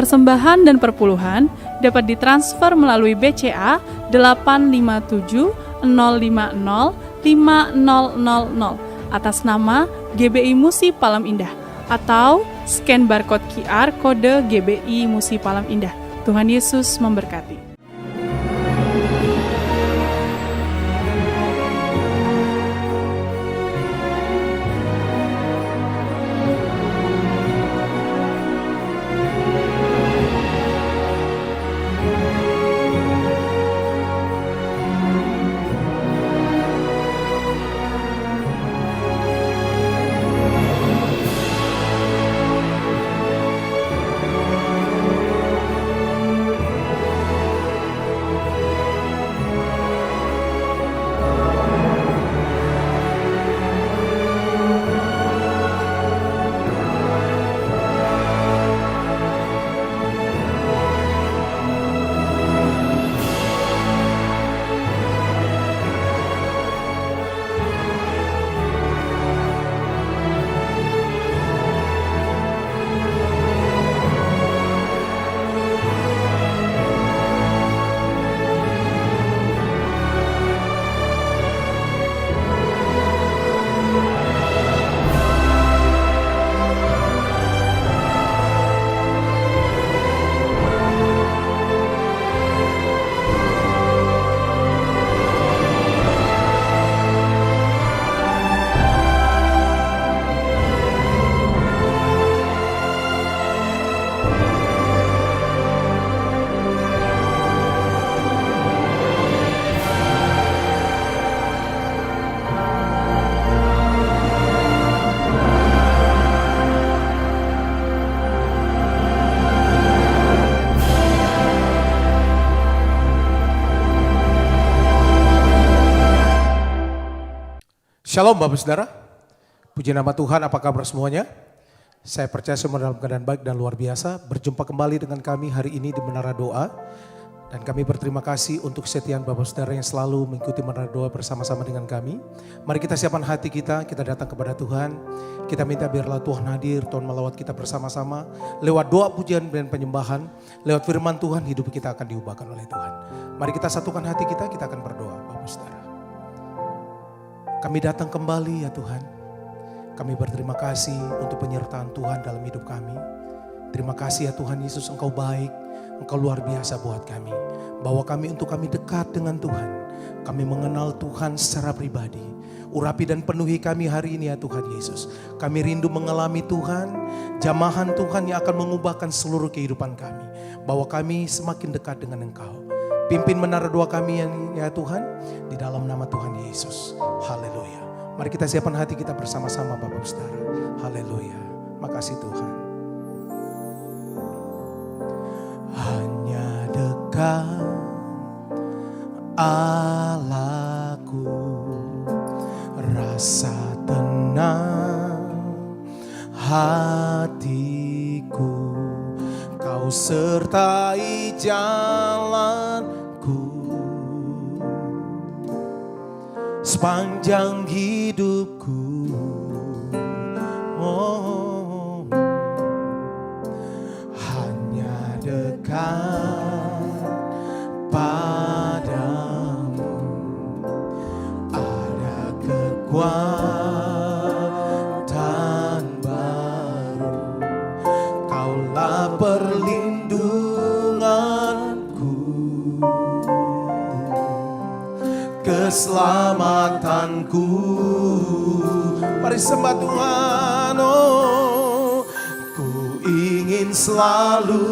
persembahan dan perpuluhan dapat ditransfer melalui BCA 857 050 5000 atas nama GBI Musi Palam Indah atau scan barcode QR kode GBI Musi Palam Indah. Tuhan Yesus memberkati. Shalom Bapak Saudara, puji nama Tuhan, apa kabar semuanya? Saya percaya semua dalam keadaan baik dan luar biasa. Berjumpa kembali dengan kami hari ini di Menara Doa. Dan kami berterima kasih untuk kesetiaan Bapak Saudara yang selalu mengikuti Menara Doa bersama-sama dengan kami. Mari kita siapkan hati kita datang kepada Tuhan. Kita minta biarlah Tuhan hadir, Tuhan melawat kita bersama-sama. Lewat doa, pujian dan penyembahan, lewat firman Tuhan, hidup kita akan diubahkan oleh Tuhan. Mari kita satukan hati kita akan berdoa Bapak Saudara. Kami datang kembali ya Tuhan. Kami berterima kasih untuk penyertaan Tuhan dalam hidup kami. Terima kasih ya Tuhan Yesus, Engkau baik, Engkau luar biasa buat kami. Bawa kami untuk kami dekat dengan Tuhan. Kami mengenal Tuhan secara pribadi. Urapi dan penuhi kami hari ini ya Tuhan Yesus. Kami rindu mengalami Tuhan, jamahan Tuhan yang akan mengubahkan seluruh kehidupan kami. Bawa kami semakin dekat dengan Engkau. Pimpin menara doa kami ya Tuhan, di dalam nama Tuhan Yesus. Haleluya. Mari kita siapkan hati kita bersama-sama Bapak Saudara. Haleluya. Makasih Tuhan. Hanya dekat Allahku, rasa tenang hatiku, Kau sertai jalanku sepanjang hidupku. Oh, hanya dekat padamu ada kekuatan baru. Kaulah perlindunganku, keselamatanku. Mari sembah Tuhan. Oh, ku ingin selalu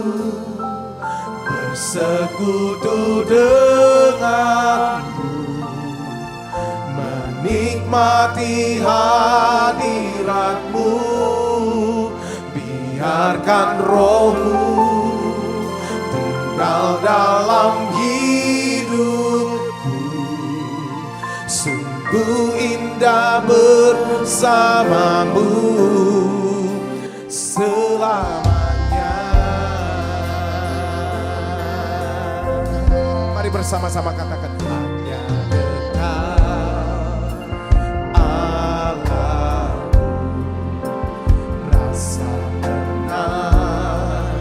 bersekutu denganmu, menikmati hadiratmu. Biarkan rohmu tinggal dalam hidupku. Sungguh indah bersamamu selamanya. Mari bersama-sama katakan, hanya dekat Allahku, rasa tenang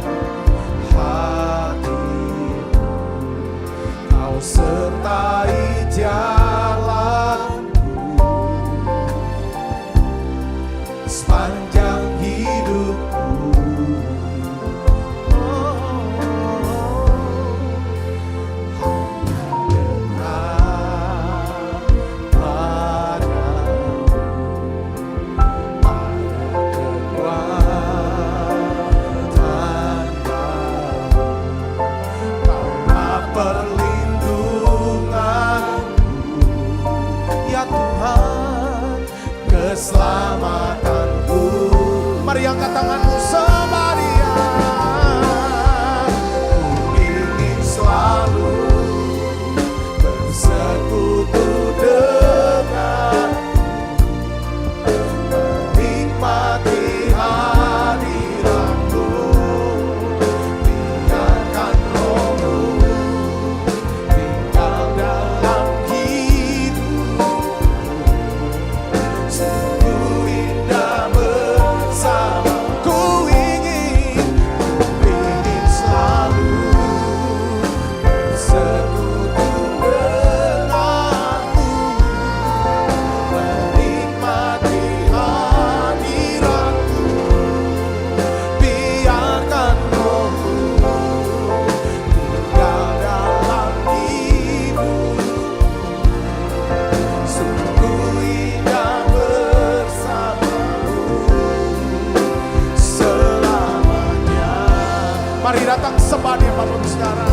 Mari datang sembah dia Bapak Saudara.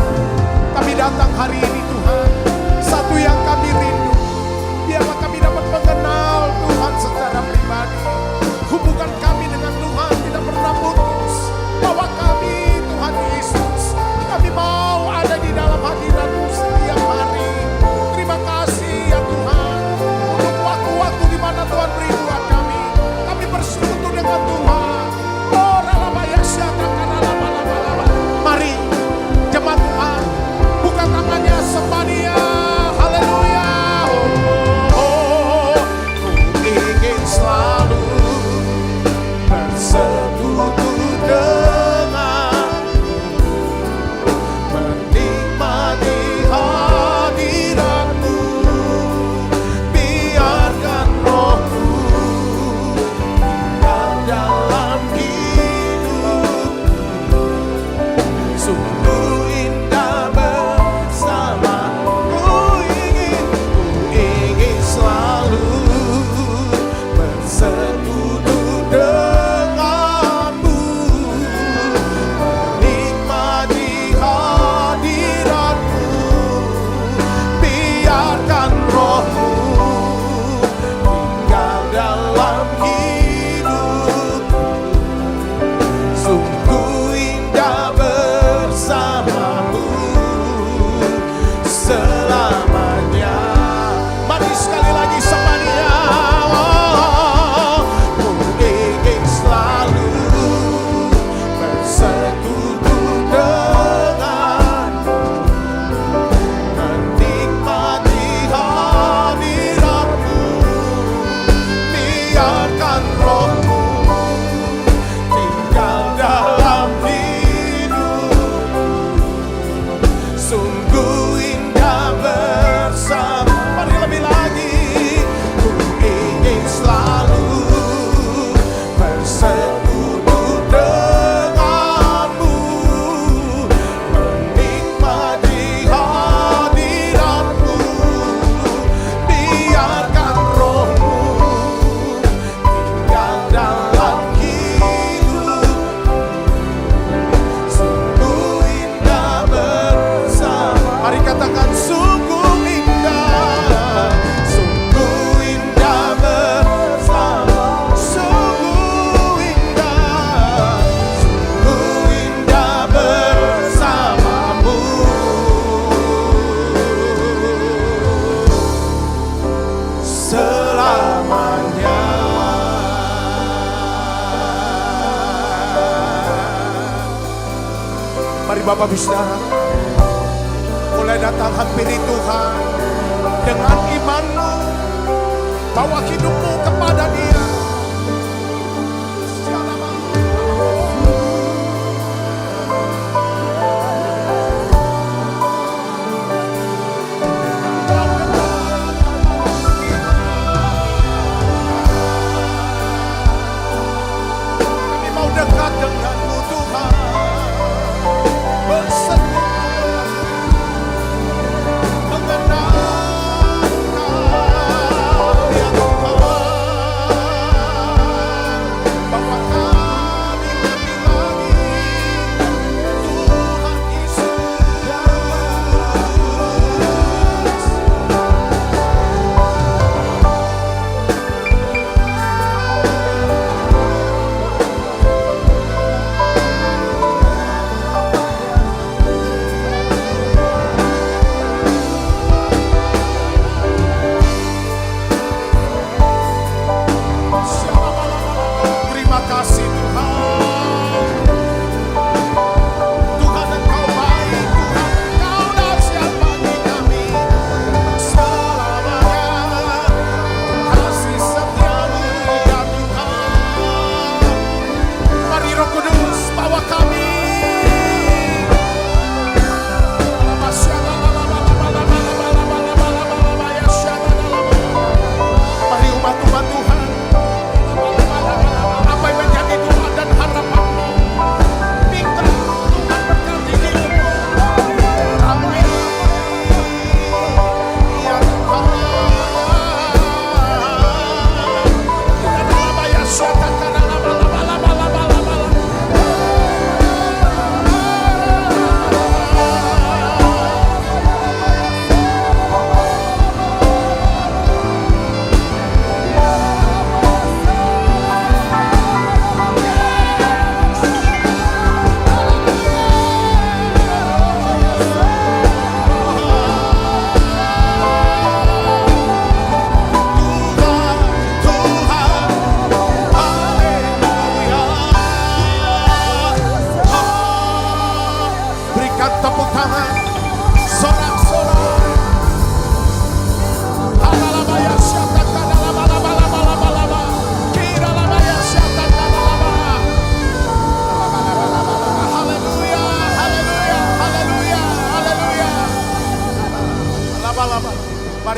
Kami datang hari ini Tuhan, satu yang kami rindu, biarlah kami dapat mengenal Tuhan secara pribadi. Hubungan kami dengan Tuhan tidak pernah putus. Bawa kami Tuhan Yesus, kami mau ada di dalam hadirat-Mu setiap hari. Terima kasih ya Tuhan, untuk waktu-waktu di mana Tuhan beri buat kami. Kami bersekutu dengan Tuhan. Oh, ralabaya syata, karalaba-laba-laba. Mari, jemaat Tuhan, buka tangannya, sembah Dia. Haleluya. Oh, ku ingin selalu bersekutu dengan, menikmati hadirat-Mu. Biarkan Roh-Mu tinggal dalam hidupku. Sungguh indah bersama. Ku ingin selalu bersekutu denganmu, menikmati hadirat-Mu. Biarkan Roh-Mu tinggal dalam hidupku. Sungguh indah bersamamu selamanya. Mari sekali lagi sembah Dia. Oh, ku ingin selalu bersekutu denganmu, menikmati hadirat-Mu. Biarkan Roh-Mu tinggal dalam hidupku. Sungguh indah bersama. Mari lebih lagi. Ku ingin selalu bersekutu denganmu, menikmati hadirat-Mu. Biarkan Roh-Mu tinggal dalam hidupku. Sungguh indah bersama. Mari katakan sungguh indah, sungguh indah bersama. Sungguh indah bersamamu selamanya. Mari Bapak Saudara, mulai datang hampiri Tuhan dengan imanmu, bawa hidupmu kepada Dia. Kami mau dekat dengan-Mu Tuhan, bersekutu mengenal Engkau ya Tuhan.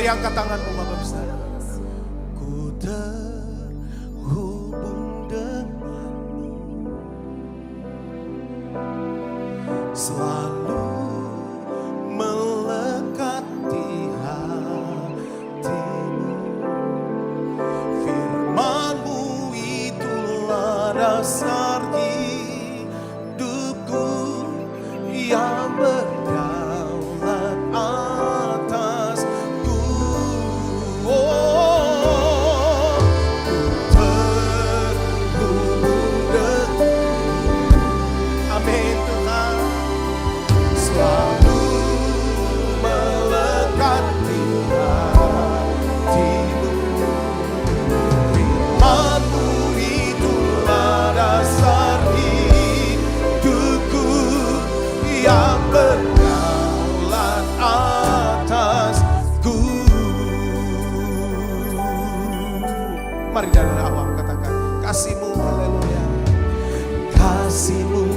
Mari angkat tanganmu Bapak Saudara. Ku terhubung denganmu, selalu melekat di hatimu. Firman-Mu itulah dasar hidupku yang berdaulat atasku. Oh, ku terhubung denganmu. Amin Tuhan. Selalu melekat di hatimu. Firman-Mu itulah dasar hidupku yang berdaulat atasku. Mari dari awal katakan kasih-Mu, haleluya. Kasih-Mu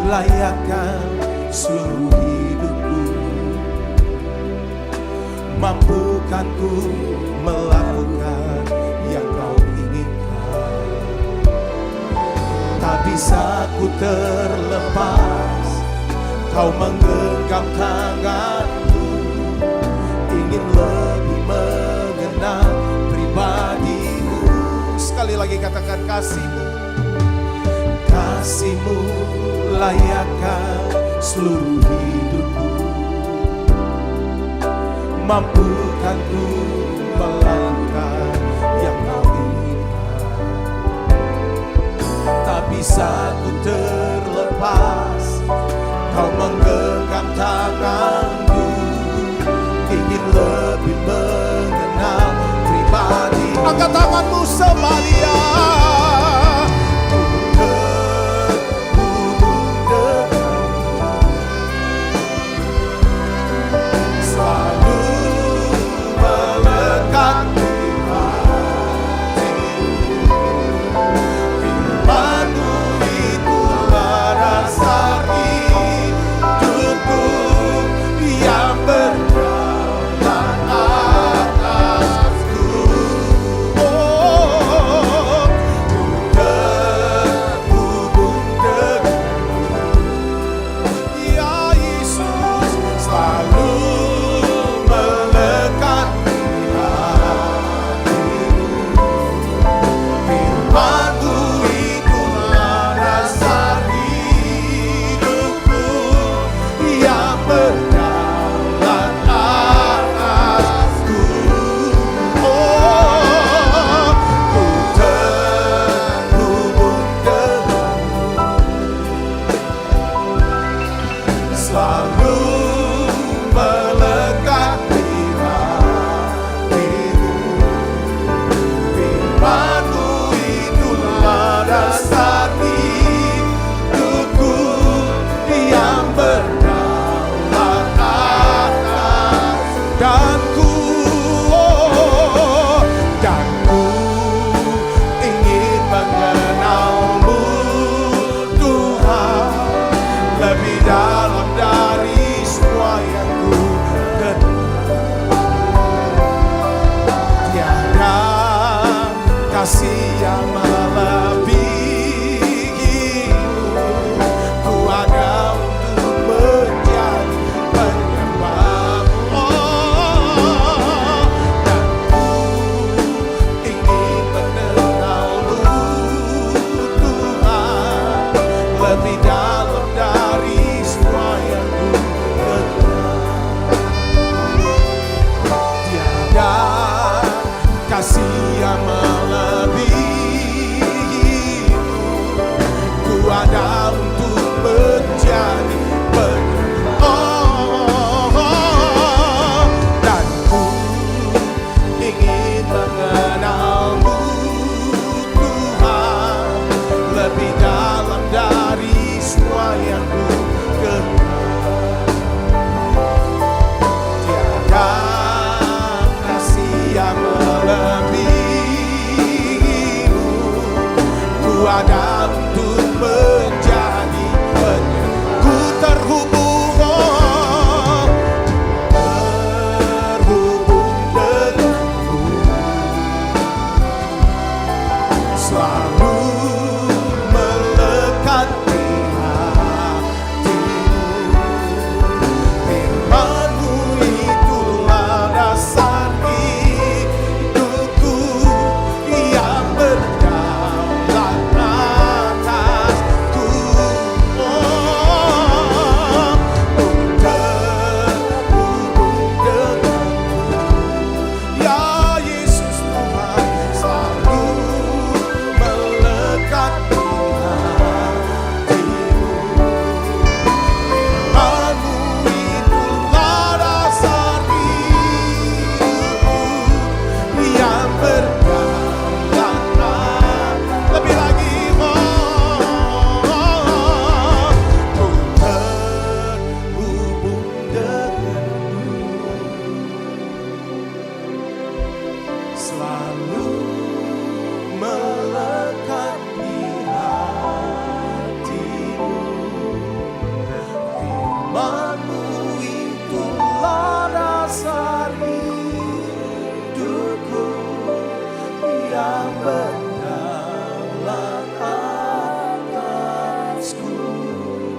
layakkan seluruh hidupku, mampukan ku melakukan yang Kau inginkan. Tak bisa ku terlepas, Kau menggenggam tanganku, ingin lebih mengenal pribadi-Mu. Sekali lagi katakan kasih-Mu. Kasih-Mu layakkan seluruh hidupku, mampukan ku melakukan yang Kau inginkan. Tak bisa ku terlepas, Kau menggenggam tanganku, ingin lebih mengenal pribadi. Angkat tanganmu Samaria. Oh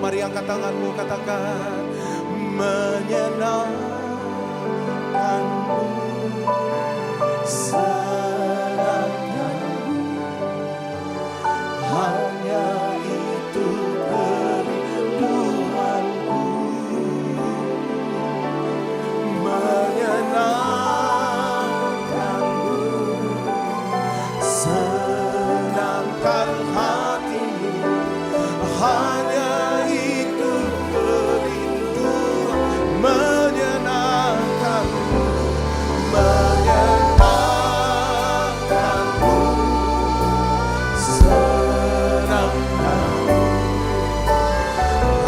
Mari angkat tanganmu, katakan menyenangkanmu, senangkanmu, hanya itu kerinduanku. Menyenangkanmu, senangkan hatimu, hanya itu kerinduan. Menyenangkanmu, menyenangkanmu, senangkanmu,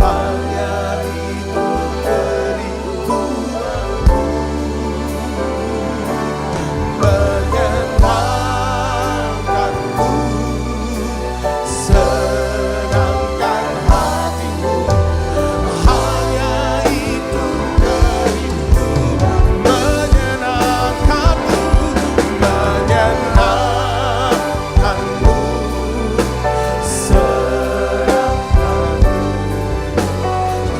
hanya itu kerinduanku. Menyenangkanmu, senangkan hatimu, hanya itu kerindu. Menyenangkanmu, menyenangkanmu, senangkanmu,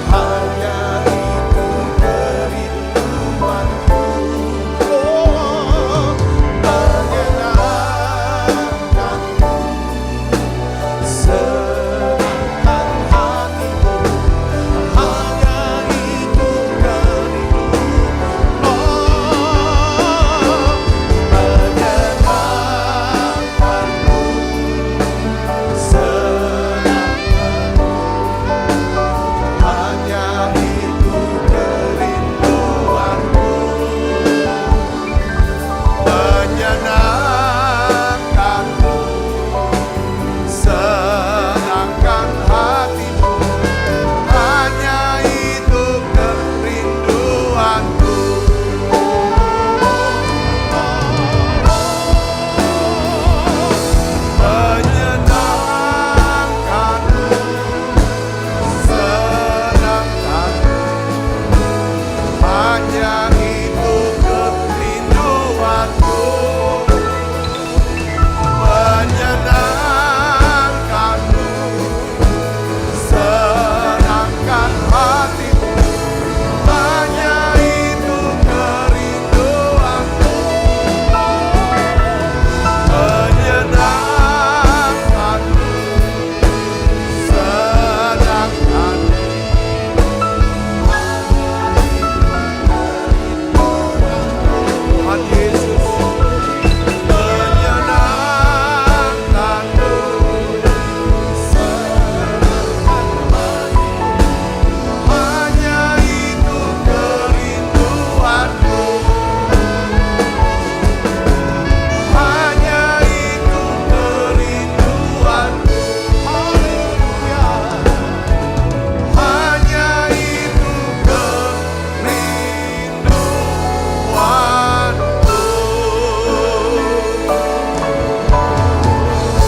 hanya itu kerinduanku. Oh, menyenangkanmu, senangkan hatimu, hanya itu kerindu. Oh, menyenangkanmu, senangkanmu, hanya itu kerinduanku. Menyenangkanmu, senangkan hatimu, hanya itu kerinduanku. Menyenangkanmu, senangkanmu, hanya itu kerinduanku. Menyenangkanmu, senangkan hatimu, hanya itu kerinduanku. Menyenangkanmu, senangkanmu, Tuhan Yesus. Menyenangkanmu, hanya itu kerinduanku. Hanya itu kerinduanku. Haleluya. Hanya itu kerinduanku.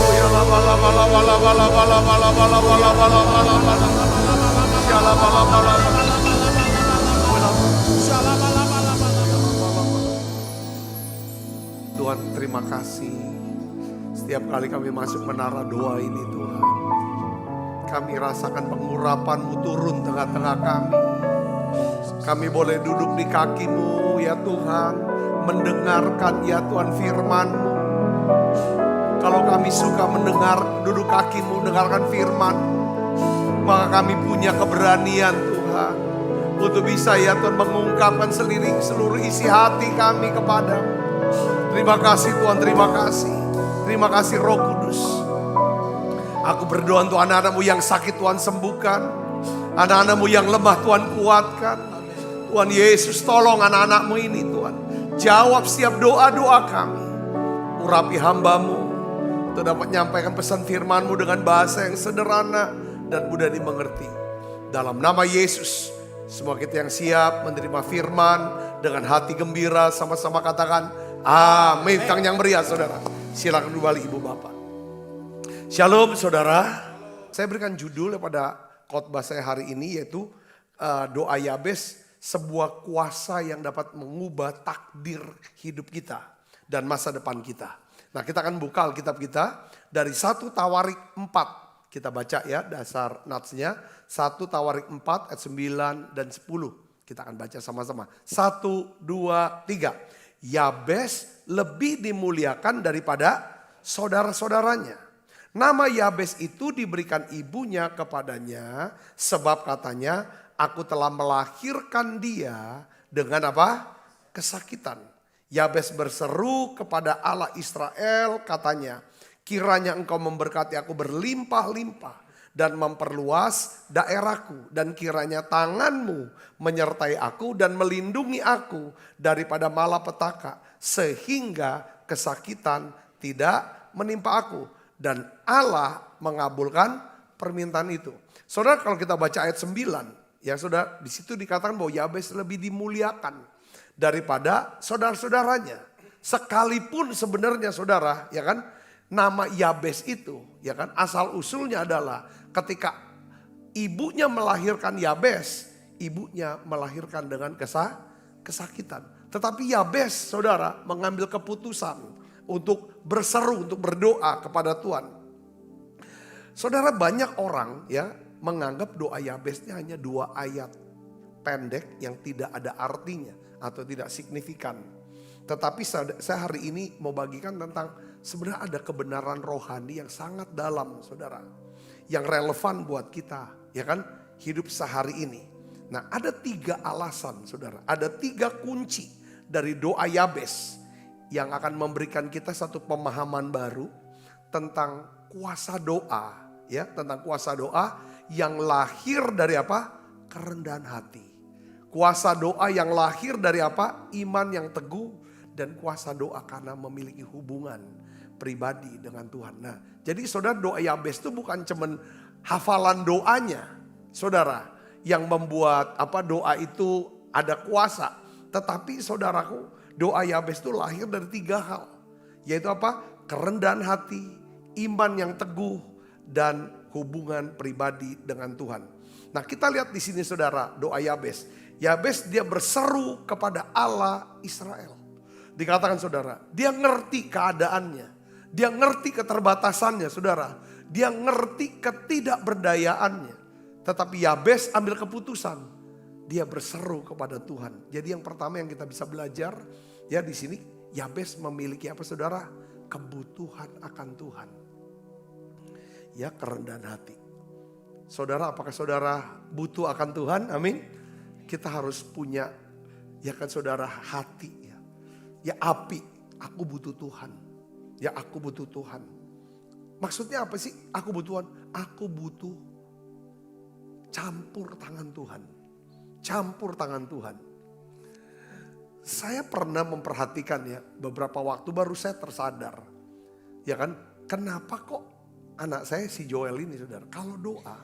Ya la ba la ba la ba la ba la ba la ba la ba la ba la ba la ba la ba la. Ya la ba la ba la ba la. Ya la ba la ba la ba la. Tuhan, terima kasih. Setiap kali kami masuk menara doa ini Tuhan, kami rasakan pengurapan-Mu turun tengah-tengah kami. Kami boleh duduk di kaki-Mu ya Tuhan, mendengarkan ya Tuhan firman-Mu. Kalau kami suka mendengar, duduk kaki-Mu, mendengarkan firman, maka kami punya keberanian Tuhan, untuk bisa ya Tuhan mengungkapkan seluruh isi hati kami kepadamu. Terima kasih Tuhan, terima kasih. Terima kasih Roh Kudus. Aku berdoa untuk anak-anak-Mu yang sakit Tuhan sembuhkan. Anak-anak-Mu yang lemah Tuhan kuatkan. Tuhan Yesus tolong anak-anak-Mu ini Tuhan. Jawab setiap doa-doa kami. Urapi hamba-Mu untuk dapat menyampaikan pesan firman-Mu dengan bahasa yang sederhana dan mudah dimengerti. Dalam nama Yesus, semua kita yang siap menerima firman dengan hati gembira sama-sama katakan amin. Tangan yang meriah saudara. Silakan kembali Ibu Bapak. Shalom saudara. Saya berikan judul pada khotbah saya hari ini yaitu doa Yabes, sebuah kuasa yang dapat mengubah takdir hidup kita dan masa depan kita. Nah, kita akan buka Alkitab kita dari 1 Tawarik 4 Kita baca ya dasar natsnya. 1 Tawarik 4 ayat 9 dan 10. Kita akan baca sama-sama. 1, 2, 3. Yabes lebih dimuliakan daripada saudara-saudaranya. Nama Yabes itu diberikan ibunya kepadanya sebab katanya, aku telah melahirkan dia dengan apa? Kesakitan. Yabes berseru kepada Allah Israel katanya, kiranya engkau memberkati aku berlimpah-limpah dan memperluas daerahku. Dan kiranya tanganmu menyertai aku dan melindungi aku daripada malapetaka. Sehingga kesakitan tidak menimpa aku. Dan Allah mengabulkan permintaan itu. Saudara, kalau kita baca ayat 9. Ya saudara, di situ dikatakan bahwa Yabes lebih dimuliakan daripada saudara-saudaranya. Sekalipun sebenarnya saudara, ya kan, nama Yabes itu, ya kan, asal usulnya adalah ketika ibunya melahirkan Yabes, ibunya melahirkan dengan kesakitan. Tetapi Yabes, saudara, mengambil keputusan untuk berseru, untuk berdoa kepada Tuhan. Saudara, banyak orang ya menganggap doa Yabesnya hanya 2 ayat pendek yang tidak ada artinya atau tidak signifikan. Tetapi saya hari ini mau bagikan tentang sebenarnya ada kebenaran rohani yang sangat dalam, saudara. Yang relevan buat kita, ya kan, hidup sehari ini. Nah, ada 3 alasan, saudara. Ada 3 kunci dari doa Yabes yang akan memberikan kita satu pemahaman baru tentang kuasa doa, ya, tentang kuasa doa yang lahir dari apa? Kerendahan hati. Kuasa doa yang lahir dari apa? Iman yang teguh, dan kuasa doa karena memiliki hubungan pribadi dengan Tuhan. Nah, jadi saudara, doa Yabes itu bukan cuman hafalan doanya, saudara, yang membuat apa doa itu ada kuasa, tetapi saudaraku, doa Yabes itu lahir dari 3 hal. Yaitu apa? Kerendahan hati, iman yang teguh, dan hubungan pribadi dengan Tuhan. Nah, kita lihat di sini saudara, doa Yabes. Yabes dia berseru kepada Allah Israel. Dikatakan saudara, dia ngerti keadaannya. Dia ngerti keterbatasannya saudara. Dia ngerti ketidakberdayaannya. Tetapi Yabes ambil keputusan. Dia berseru kepada Tuhan. Jadi yang pertama yang kita bisa belajar ya di sini, Yabes memiliki apa saudara? Kebutuhan akan Tuhan. Ya, kerendahan hati. Saudara, apakah saudara butuh akan Tuhan? Amin. Kita harus punya ya kan saudara hati ya. Ya api, aku butuh Tuhan. Ya aku butuh Tuhan. Maksudnya apa sih? Aku butuh Tuhan. Aku butuh campur tangan Tuhan. Campur tangan Tuhan. Saya pernah memperhatikan ya, beberapa waktu baru saya tersadar. Ya kan, kenapa kok anak saya si Joel ini saudara, kalau doa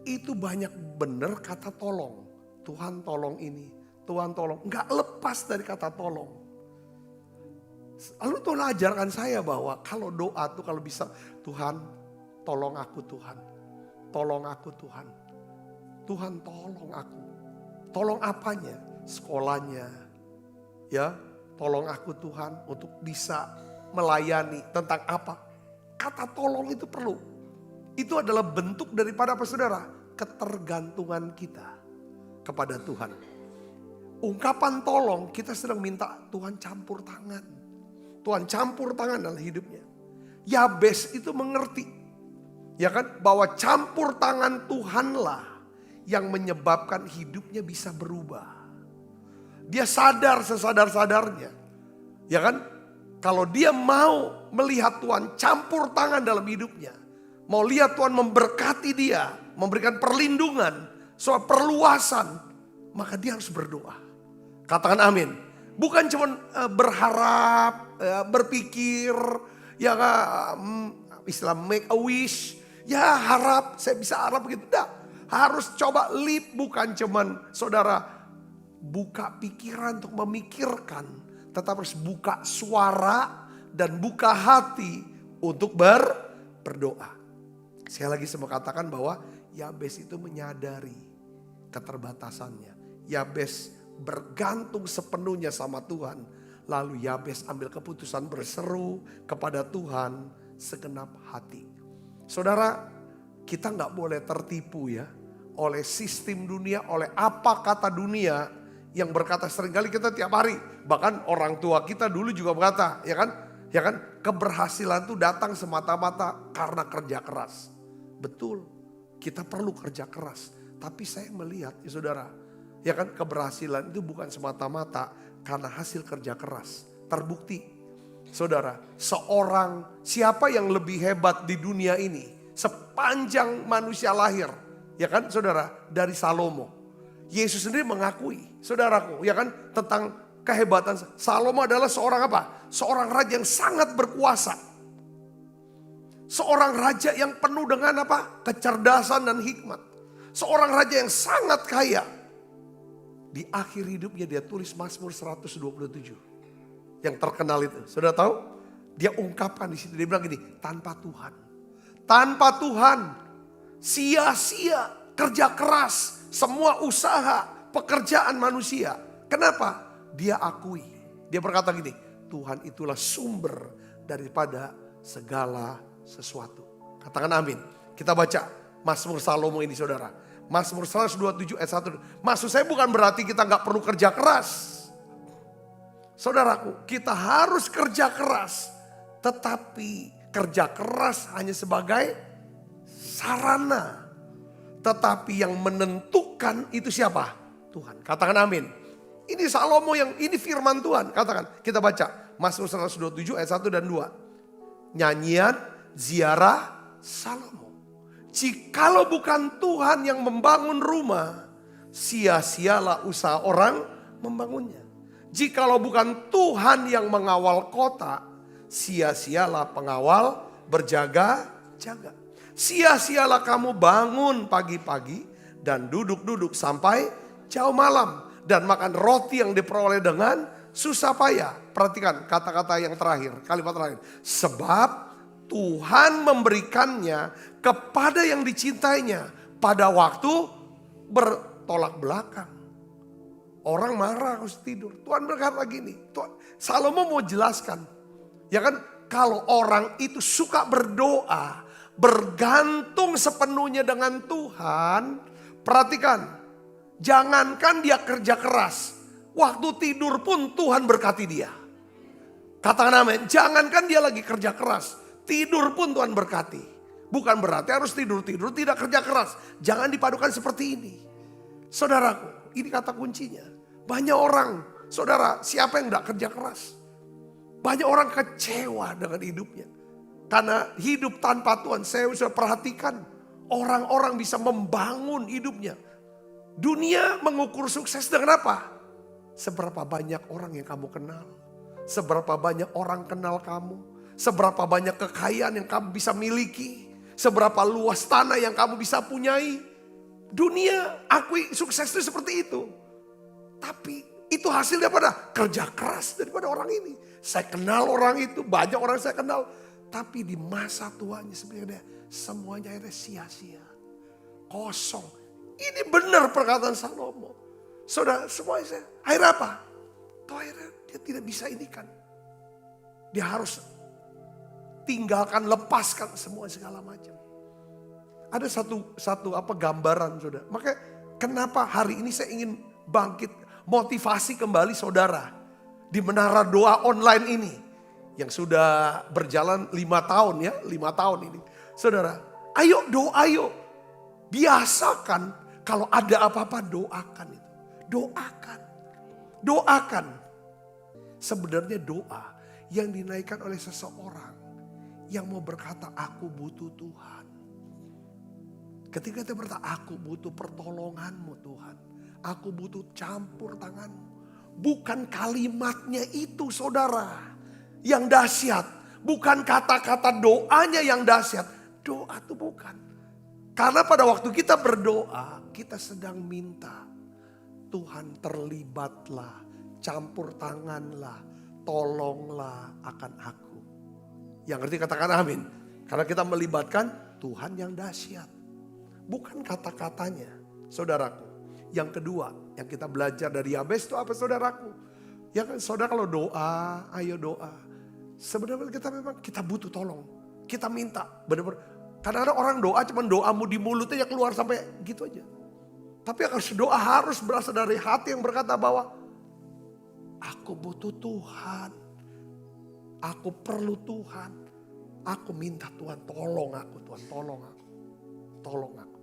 itu banyak bener kata tolong. Tuhan tolong ini, Tuhan tolong. Enggak lepas dari kata tolong. Lalu Tuhan ajarkan saya bahwa kalau doa tuh kalau bisa, Tuhan tolong aku Tuhan. Tolong aku Tuhan. Tuhan tolong aku. Tolong apanya? Sekolahnya. Ya, tolong aku Tuhan untuk bisa melayani. Tentang apa? Kata tolong itu perlu. Itu adalah bentuk daripada apa saudara? Ketergantungan kita kepada Tuhan. Ungkapan tolong kita sedang minta Tuhan campur tangan. Tuhan campur tangan dalam hidupnya. Yabes itu mengerti. Ya kan? Bahwa campur tangan Tuhanlah yang menyebabkan hidupnya bisa berubah. Dia sadar sesadar-sadarnya. Ya kan? Kalau dia mau melihat Tuhan campur tangan dalam hidupnya. Mau lihat Tuhan memberkati dia. Memberikan perlindungan. Soal perluasan. Maka dia harus berdoa. Katakan amin. Bukan cuma berharap, berpikir. Ya Islam make a wish. Ya harap, saya bisa harap begitu. Tidak. Harus coba live, bukan cuman saudara buka pikiran untuk memikirkan. Tetap harus buka suara dan buka hati untuk berdoa. Sekali lagi saya mau katakan bahwa Yabes itu menyadari keterbatasannya. Yabes bergantung sepenuhnya sama Tuhan. Lalu Yabes ambil keputusan berseru kepada Tuhan segenap hati. Saudara, kita nggak boleh tertipu ya oleh sistem dunia, oleh apa kata dunia yang berkata seringkali kita tiap hari. Bahkan orang tua kita dulu juga berkata, ya kan? Ya kan? Keberhasilan itu datang semata-mata karena kerja keras. Betul, kita perlu kerja keras. Tapi saya melihat ya saudara, ya kan, keberhasilan itu bukan semata-mata karena hasil kerja keras. Terbukti, saudara, siapa yang lebih hebat di dunia ini sepanjang manusia lahir, ya kan saudara, dari Salomo. Yesus sendiri mengakui, saudaraku, ya kan, tentang kehebatan. Salomo adalah seorang apa? Seorang raja yang sangat berkuasa. Seorang raja yang penuh dengan apa? Kecerdasan dan hikmat. Seorang raja yang sangat kaya. Di akhir hidupnya dia tulis Mazmur 127. Yang terkenal itu. Saudara tahu? Dia ungkapkan di situ, dia bilang gini, tanpa Tuhan. Tanpa Tuhan, sia-sia kerja keras, semua usaha, pekerjaan manusia. Kenapa? Dia akui. Dia berkata gini, Tuhan itulah sumber daripada segala sesuatu. Katakan amin. Kita baca Mazmur Salomo ini saudara. Mazmur 127 ayat 1. Maksud saya bukan berarti kita gak perlu kerja keras. Saudaraku, kita harus kerja keras. Tetapi kerja keras hanya sebagai sarana. Tetapi yang menentukan itu siapa? Tuhan. Katakan amin. Ini Salomo ini firman Tuhan. Katakan, kita baca Mazmur 127 ayat 1 dan 2. Nyanyian ziarah Salomo. Jikalau bukan Tuhan yang membangun rumah, sia-sialah usaha orang membangunnya. Jikalau bukan Tuhan yang mengawal kota, sia-sialah pengawal berjaga-jaga. Sia-sialah kamu bangun pagi-pagi dan duduk-duduk sampai jauh malam. Dan makan roti yang diperoleh dengan susah payah. Perhatikan kata-kata yang terakhir, kalimat terakhir. Sebab Tuhan memberikannya kepada yang dicintainya pada waktu bertolak belakang. Orang marah harus tidur. Tuhan berkata gini, Salomo mau jelaskan. Ya kan, kalau orang itu suka berdoa, bergantung sepenuhnya dengan Tuhan. Perhatikan, jangankan dia kerja keras, waktu tidur pun Tuhan berkati dia. Katakan amin. Jangankan dia lagi kerja keras, tidur pun Tuhan berkati. Bukan berarti harus tidur-tidur tidak kerja keras. Jangan dipadukan seperti ini. Saudaraku, ini kata kuncinya. Banyak orang, saudara, siapa yang tidak kerja keras? Banyak orang kecewa dengan hidupnya. Karena hidup tanpa Tuhan, saya sudah perhatikan. Orang-orang bisa membangun hidupnya. Dunia mengukur sukses dengan apa? Seberapa banyak orang yang kamu kenal. Seberapa banyak orang kenal kamu. Seberapa banyak kekayaan yang kamu bisa miliki. Seberapa luas tanah yang kamu bisa punyai. Dunia akui sukses itu seperti itu. Tapi itu hasil daripada kerja keras daripada orang ini. Saya kenal orang itu, banyak orang saya kenal. Tapi di masa tuanya sebenarnya semuanya akhirnya sia-sia. Kosong. Ini benar perkataan Salomo. Saudara, semuanya akhirnya apa? Akhirnya dia tidak bisa ini kan. Dia harus tinggalkan, lepaskan semua segala macam. Ada satu gambaran saudara. Makanya kenapa hari ini saya ingin bangkit, motivasi kembali saudara di menara doa online ini yang sudah berjalan 5 tahun ya, 5 tahun ini. Saudara, ayo doa yuk. Biasakan kalau ada apa-apa doakan itu. Doakan. Doakan. Sebenarnya doa yang dinaikkan oleh seseorang yang mau berkata aku butuh Tuhan. Ketika dia berkata aku butuh pertolonganmu Tuhan. Aku butuh campur tanganmu. Bukan kalimatnya itu saudara yang dahsyat. Bukan kata-kata doanya yang dahsyat. Doa itu bukan. Karena pada waktu kita berdoa kita sedang minta. Tuhan terlibatlah, campur tanganlah, tolonglah akan aku. Yang ngerti katakan amin. Karena kita melibatkan Tuhan yang dahsyat. Bukan kata-katanya, saudaraku. Yang kedua, yang kita belajar dari Yabes itu apa saudaraku? Ya kan saudara kalau doa, ayo doa. Sebenarnya kita memang kita butuh tolong. Kita minta benar-benar. Kadang-kadang orang doa cuma doamu di mulut aja keluar sampai gitu aja. Tapi doa harus berasal dari hati yang berkata bahwa aku butuh Tuhan. Aku perlu Tuhan. Aku minta Tuhan tolong aku. Tuhan tolong aku. Tolong aku.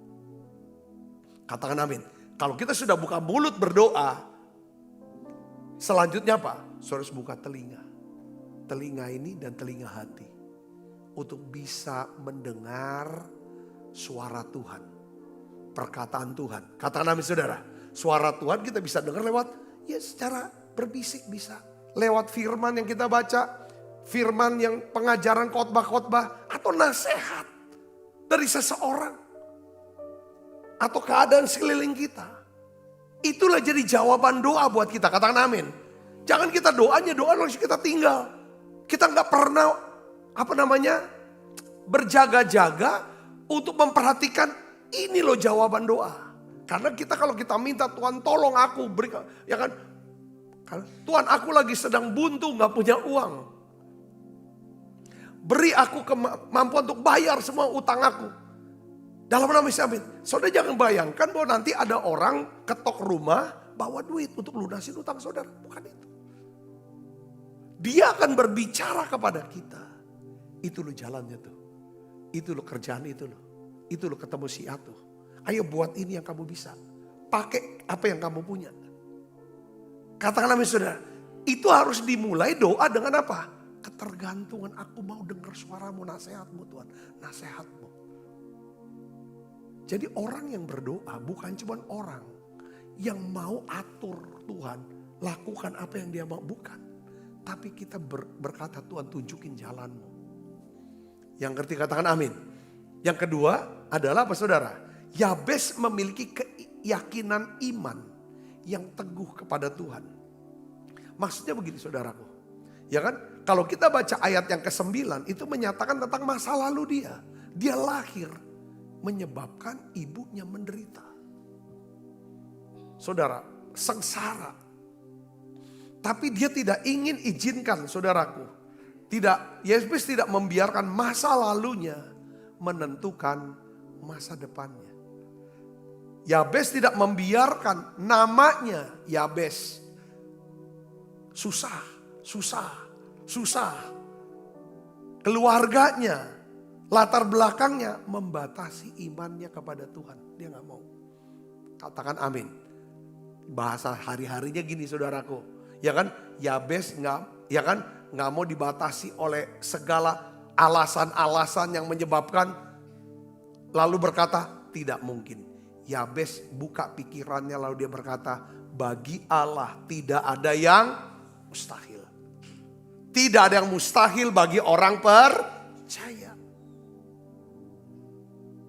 Katakan amin. Kalau kita sudah buka mulut berdoa. Selanjutnya apa? Saudara harus buka telinga. Telinga ini dan telinga hati. Untuk bisa mendengar suara Tuhan. Perkataan Tuhan. Katakan amin saudara. Suara Tuhan kita bisa dengar lewat ya secara berbisik bisa. Lewat firman yang kita baca. Firman yang pengajaran khotbah-khotbah. Atau nasihat dari seseorang. Atau keadaan sekeliling kita. Itulah jadi jawaban doa buat kita. Katakan amin. Jangan kita doanya doa langsung kita tinggal. Kita nggak pernah berjaga-jaga untuk memperhatikan ini loh jawaban doa. Karena kalau kita minta Tuhan tolong aku berikan, ya kan? Tuhan aku lagi sedang buntu nggak punya uang. Beri aku kemampuan untuk bayar semua utang aku. Dalam nama Yesus amin. Saudara jangan bayangkan bahwa nanti ada orang ketok rumah bawa duit untuk lunasin utang saudara. Bukan itu. Dia akan berbicara kepada kita. Itu loh jalannya tuh. Itu loh kerjaan itu loh. Itu loh ketemu si A tuh. Ayo buat ini yang kamu bisa. Pakai apa yang kamu punya. Katakan amin saudara. Itu harus dimulai doa dengan apa? Ketergantungan. Aku mau dengar suaramu, nasihatmu Tuhan. Nasihatmu. Jadi orang yang berdoa bukan cuma orang yang mau atur Tuhan. Lakukan apa yang dia mau. Bukan. Tapi kita berkata Tuhan tunjukin jalanmu. Yang ngerti katakan amin. Yang kedua adalah apa saudara? Yabes memiliki keyakinan iman yang teguh kepada Tuhan. Maksudnya begini saudaraku. Ya kan? Kalau kita baca ayat yang ke-9 itu menyatakan tentang masa lalu dia. Dia lahir menyebabkan ibunya menderita. Saudara, sengsara. Tapi dia tidak ingin izinkan saudaraku. Yabes tidak membiarkan masa lalunya menentukan masa depannya. Yabes tidak membiarkan namanya Yabes. Susah. Keluarganya, latar belakangnya membatasi imannya kepada Tuhan. Dia gak mau. Katakan amin. Bahasa hari-harinya gini saudaraku. Ya kan? Yabes nggak mau dibatasi oleh segala alasan-alasan yang menyebabkan lalu berkata tidak mungkin. Yabes buka pikirannya lalu dia berkata bagi Allah tidak ada yang mustahil. Tidak ada yang mustahil bagi orang percaya.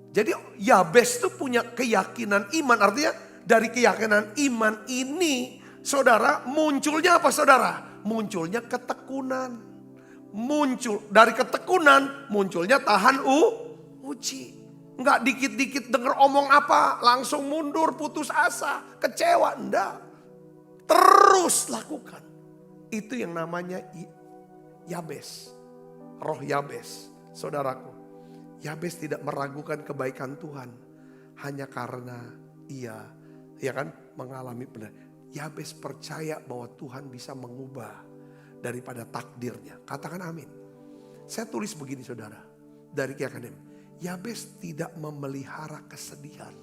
Jadi Yabes itu punya keyakinan iman. Artinya dari keyakinan iman ini saudara munculnya apa saudara? Munculnya ketekunan. Dari ketekunan munculnya tahan uji. Enggak dikit-dikit denger omong apa langsung mundur, putus asa, kecewa. Enggak. Terus lakukan. Itu yang namanya Yabes. Roh Yabes. Saudaraku. Yabes tidak meragukan kebaikan Tuhan. Hanya karena ia mengalami benar. Yabes percaya bahwa Tuhan bisa mengubah daripada takdirnya. Katakan amin. Saya tulis begini saudara. Dari keyakinan. Yabes tidak memelihara kesedihan.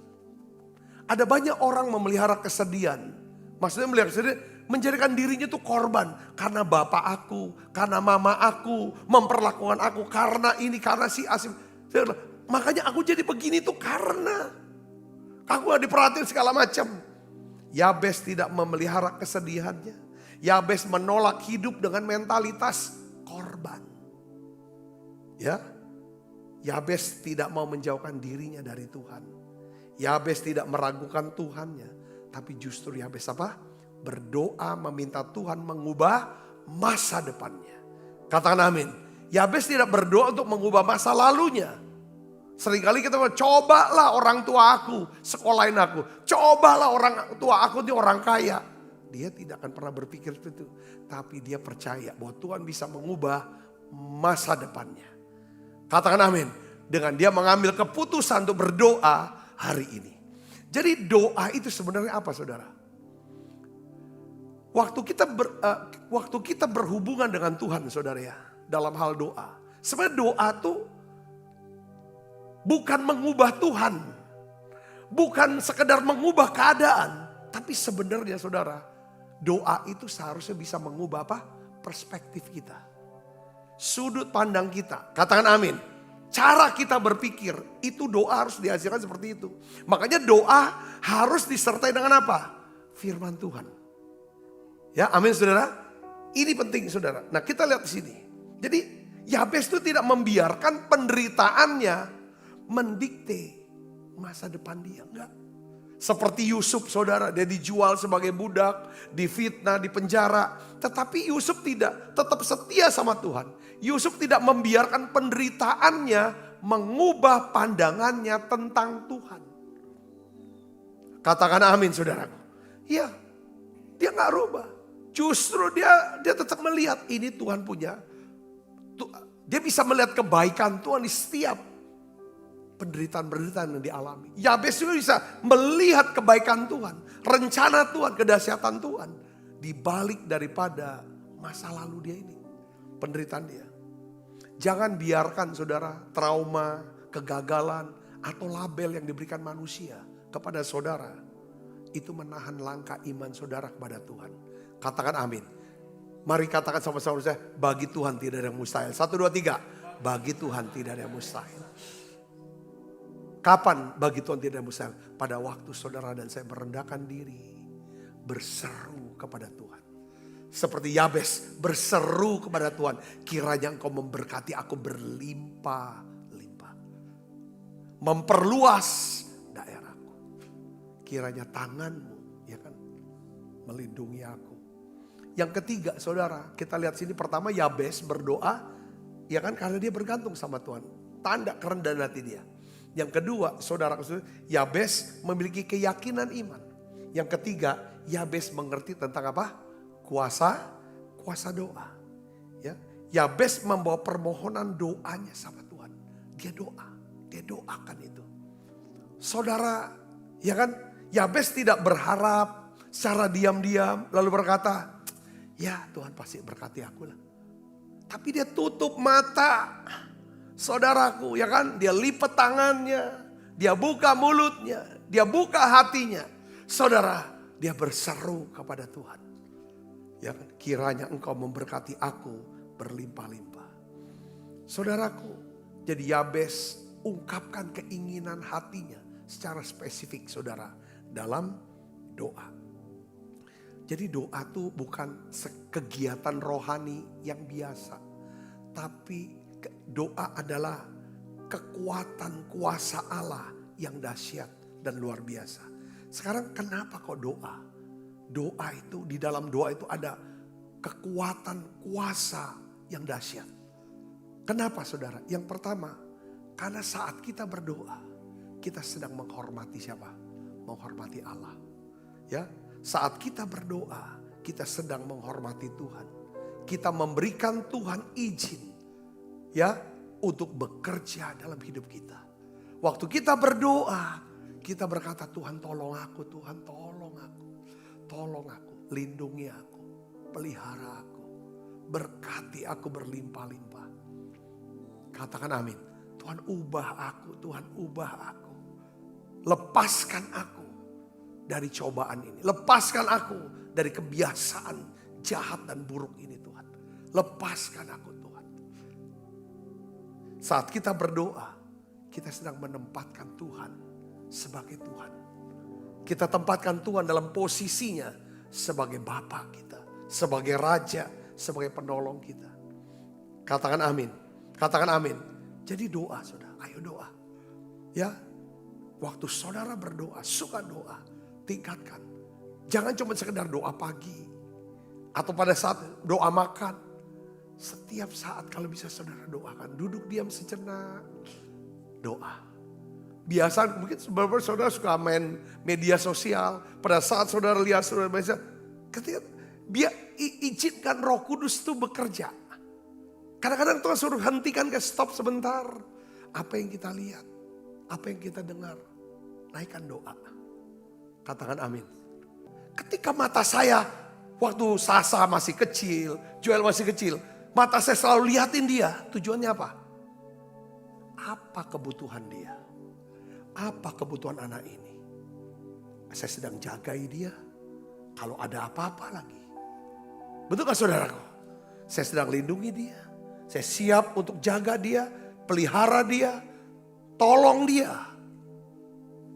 Ada banyak orang memelihara kesedihan. Maksudnya memelihara kesedihan. Menjadikan dirinya itu korban. Karena bapak aku. Karena mama aku. Memperlakukan aku. Karena ini. Karena si Asim. Makanya aku jadi begini tuh karena. Aku gak diperhatiin segala macam. Yabes tidak memelihara kesedihannya. Yabes menolak hidup dengan mentalitas korban. Ya. Yabes tidak mau menjauhkan dirinya dari Tuhan. Yabes tidak meragukan Tuhannya. Tapi justru Yabes apa? Berdoa meminta Tuhan mengubah masa depannya. Katakan amin. Yabes tidak berdoa untuk mengubah masa lalunya. Seringkali kita cobalah orang tua aku sekolahin aku. Cobalah orang tua aku ini orang kaya. Dia tidak akan pernah berpikir seperti itu. Tapi dia percaya bahwa Tuhan bisa mengubah masa depannya. Katakan amin. dengan dia mengambil keputusan untuk berdoa hari ini. Jadi doa itu sebenarnya apa, saudara? Waktu kita berhubungan dengan Tuhan, saudara ya, dalam hal doa. Sebenarnya doa tuh bukan mengubah Tuhan, bukan sekedar mengubah keadaan, tapi sebenarnya saudara, doa itu seharusnya bisa mengubah apa? Perspektif kita, sudut pandang kita. Katakan amin. Cara kita berpikir itu doa harus dihasilkan seperti itu. Makanya doa harus disertai dengan apa? Firman Tuhan. Ya, amin saudara. Ini penting saudara. Nah, kita lihat di sini. Jadi Yabes itu tidak membiarkan penderitaannya mendikte masa depan dia. Enggak. Seperti Yusuf saudara, dia dijual sebagai budak, difitnah, dipenjara. Tetapi Yusuf tidak, tetap setia sama Tuhan. Yusuf tidak membiarkan penderitaannya mengubah pandangannya tentang Tuhan. Katakan amin saudaraku. Iya, dia gak rubah. Justru dia tetap melihat ini Tuhan punya. Dia bisa melihat kebaikan Tuhan di setiap penderitaan-penderitaan yang dialami. Yabes juga bisa melihat kebaikan Tuhan, rencana Tuhan, kedahsyatan Tuhan di balik daripada masa lalu dia ini, penderitaan dia. Jangan biarkan saudara trauma, kegagalan atau label yang diberikan manusia kepada saudara itu menahan langkah iman saudara kepada Tuhan. Katakan amin. Mari katakan sama-sama saya, bagi Tuhan tidak ada yang mustahil. 1, 2, 3. Bagi Tuhan tidak ada yang mustahil. Kapan bagi Tuhan tidak mustahil? Pada waktu saudara dan saya merendahkan diri, berseru kepada Tuhan. Seperti Yabes berseru kepada Tuhan, kiranya Engkau memberkati aku berlimpah-limpah. Memperluas daerahku. Kiranya tanganmu ya kan melindungi aku. Yang ketiga saudara, kita lihat sini pertama Yabes berdoa, ya kan karena dia bergantung sama Tuhan. Tanda kerendahan hati dia. Yang kedua, saudara, Yabes memiliki keyakinan iman. Yang ketiga, Yabes mengerti tentang apa? Kuasa doa. Ya, Yabes membawa permohonan doanya sama Tuhan. Dia doakan itu. Saudara, ya kan? Yabes tidak berharap secara diam-diam lalu berkata, ya Tuhan pasti berkati aku lah. Tapi dia tutup mata. Saudaraku ya kan, dia lipat tangannya, dia buka mulutnya, dia buka hatinya. Saudara, dia berseru kepada Tuhan. Ya kan, kiranya Engkau memberkati aku berlimpah-limpah. Saudaraku, jadi Yabes ungkapkan keinginan hatinya secara spesifik saudara dalam doa. Jadi doa itu bukan kegiatan rohani yang biasa, tapi doa adalah kekuatan kuasa Allah yang dahsyat dan luar biasa. Sekarang kenapa kok doa? Doa itu, di dalam doa itu ada kekuatan kuasa yang dahsyat. Kenapa saudara? Yang pertama, karena saat kita berdoa, kita sedang menghormati siapa? Menghormati Allah. Ya, saat kita berdoa, kita sedang menghormati Tuhan. Kita memberikan Tuhan izin ya untuk bekerja dalam hidup kita. Waktu kita berdoa, kita berkata Tuhan tolong aku, Tuhan tolong aku. Tolong aku, lindungi aku, pelihara aku, berkati aku berlimpah-limpah. Katakan amin. Tuhan ubah aku, Tuhan ubah aku. Lepaskan aku dari cobaan ini. Lepaskan aku dari kebiasaan jahat dan buruk ini Tuhan. Lepaskan aku Tuhan. Saat kita berdoa, kita sedang menempatkan Tuhan sebagai Tuhan. Kita tempatkan Tuhan dalam posisinya sebagai Bapa kita, sebagai Raja, sebagai penolong kita. Katakan amin. Katakan amin. Jadi doa saudara, ayo doa. Ya, waktu saudara berdoa, suka doa, tingkatkan. Jangan cuma sekedar doa pagi. Atau pada saat doa makan. Setiap saat kalau bisa saudara doakan. Duduk diam sejenak. Doa. Biasa mungkin beberapa saudara suka main media sosial. Pada saat saudara lihat saudara baca. Ketika biar izinkan Roh Kudus itu bekerja. Kadang-kadang Tuhan suruh hentikan ke stop sebentar. apa yang kita lihat, apa yang kita dengar, naikkan doa. Katakan amin. Ketika mata saya, waktu Sasa masih kecil, Joel masih kecil, mata saya selalu liatin dia. Tujuannya apa? Apa kebutuhan dia? Apa kebutuhan anak ini? Saya sedang jagai dia. Kalau ada apa-apa lagi. Betul gak saudaraku? Saya sedang lindungi dia. Saya siap untuk jaga dia, pelihara dia, tolong dia.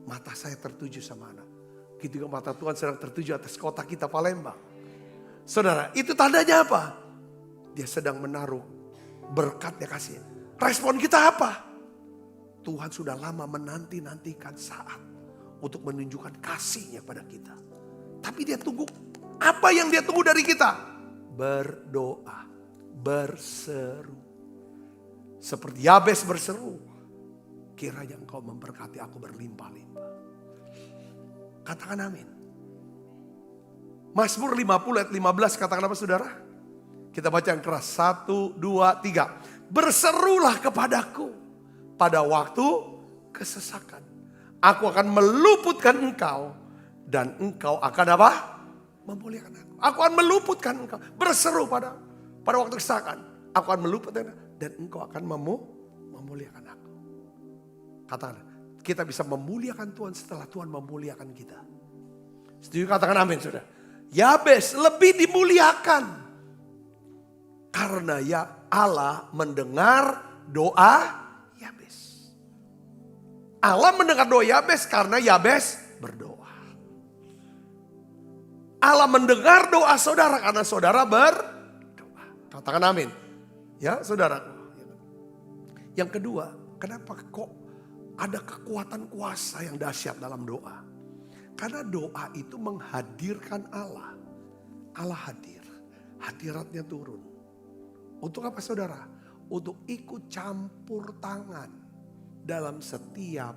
Mata saya tertuju sama anak. Gitu juga mata Tuhan sedang tertuju atas kota kita Palembang. Saudara, itu tandanya apa? Dia sedang menaruh berkatnya kasih. Respon kita apa? Tuhan sudah lama menanti-nantikan saat untuk menunjukkan kasihnya pada kita. Tapi dia tunggu, apa yang dia tunggu dari kita? Berdoa, berseru. Seperti Yabes berseru, kiranya engkau memberkati aku berlimpah-limpah. Katakan amin. Mazmur 50 ayat 15 katakan apa saudara? Kita baca yang keras. 1, 2, 3. Berserulah kepadaku pada waktu kesesakan. Aku akan meluputkan engkau dan engkau akan apa? Memuliakan aku. Aku akan meluputkan engkau. Berseru pada waktu kesesakan. Aku akan meluputkan dan engkau akan memuliakan aku. Katakan, kita bisa memuliakan Tuhan setelah Tuhan memuliakan kita. Setuju katakan amin saudara. Yabes lebih dimuliakan. Karena ya Allah mendengar doa Yabes. Allah mendengar doa Yabes karena Yabes berdoa. Allah mendengar doa saudara karena saudara berdoa. Katakan amin. Ya saudara. Yang kedua, kenapa kok ada kekuatan kuasa yang dahsyat dalam doa? Karena doa itu menghadirkan Allah. Allah hadir. Hadiratnya turun. Untuk apa saudara? Untuk ikut campur tangan dalam setiap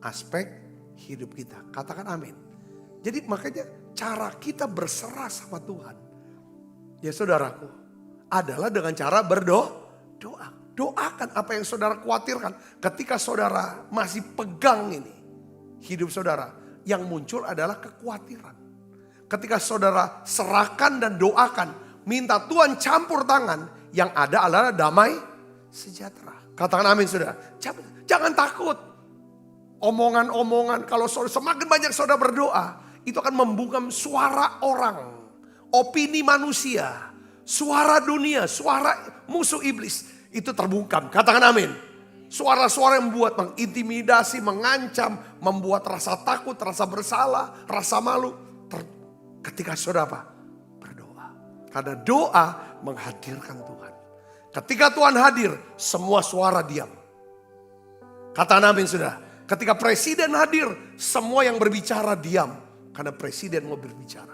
aspek hidup kita. Katakan amin. Jadi makanya cara kita berserah sama Tuhan. Ya saudaraku. Adalah dengan cara berdoa. Doakan apa yang saudara khawatirkan. Ketika saudara masih pegang ini. Hidup saudara. Yang muncul adalah kekhawatiran. Ketika saudara serahkan dan doakan. Minta Tuhan campur tangan. Yang ada adalah damai sejahtera. Katakan amin saudara. Jangan takut. Omongan-omongan. Kalau semakin banyak saudara berdoa. Itu akan membungkam suara orang. Opini manusia. Suara dunia. Suara musuh iblis. Itu terbungkam. Katakan amin. Suara-suara yang membuat mengintimidasi, mengancam, membuat rasa takut, rasa bersalah, rasa malu. Ketika saudara apa? Berdoa. Karena doa menghadirkan Tuhan. Ketika Tuhan hadir, semua suara diam. Katakan amin saudara. Ketika presiden hadir, semua yang berbicara diam. Karena presiden mau berbicara.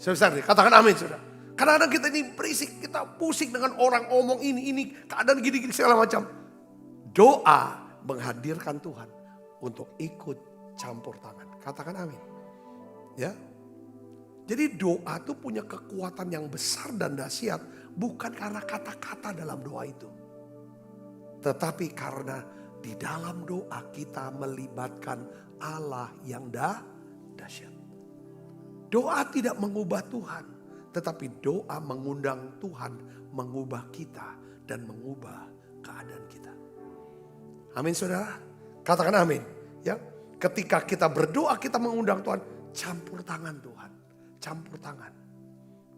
Saudara, katakan amin saudara. Kadang-kadang kita ini berisik, kita pusing dengan orang ngomong ini, keadaan gini-gini segala macam. Doa menghadirkan Tuhan untuk ikut campur tangan. Katakan amin. Ya. Jadi doa itu punya kekuatan yang besar dan dahsyat. Bukan karena kata-kata dalam doa itu. Tetapi karena di dalam doa kita melibatkan Allah yang dahsyat. Doa tidak mengubah Tuhan. Tetapi doa mengundang Tuhan mengubah kita dan mengubah keadaan kita. Amin saudara. Katakan amin. Ya, ketika kita berdoa kita mengundang Tuhan. Campur tangan Tuhan. Campur tangan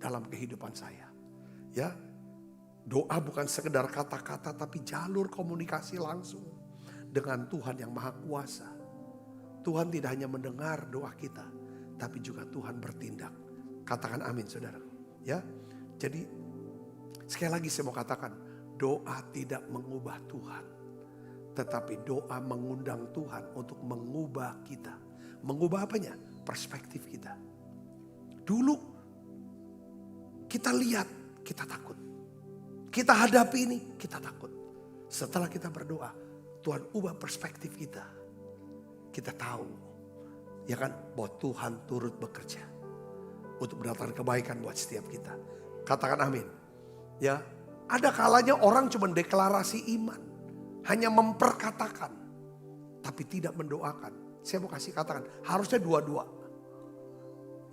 dalam kehidupan saya. Ya, doa bukan sekedar kata-kata tapi jalur komunikasi langsung dengan Tuhan yang Maha Kuasa. Tuhan tidak hanya mendengar doa kita, tapi juga Tuhan bertindak. Katakan amin saudara. Ya, jadi sekali lagi saya mau katakan, doa tidak mengubah Tuhan. Tetapi doa mengundang Tuhan untuk mengubah kita. Mengubah apanya? Perspektif kita. Dulu kita lihat, kita takut. Kita hadapi ini, kita takut. Setelah kita berdoa, Tuhan ubah perspektif kita. Kita tahu, ya kan, bahwa Tuhan turut bekerja untuk mendatangkan kebaikan buat setiap kita. Katakan amin. Ya, ada kalanya orang cuma deklarasi iman, hanya memperkatakan, tapi tidak mendoakan. Saya mau kasih katakan, harusnya dua-dua.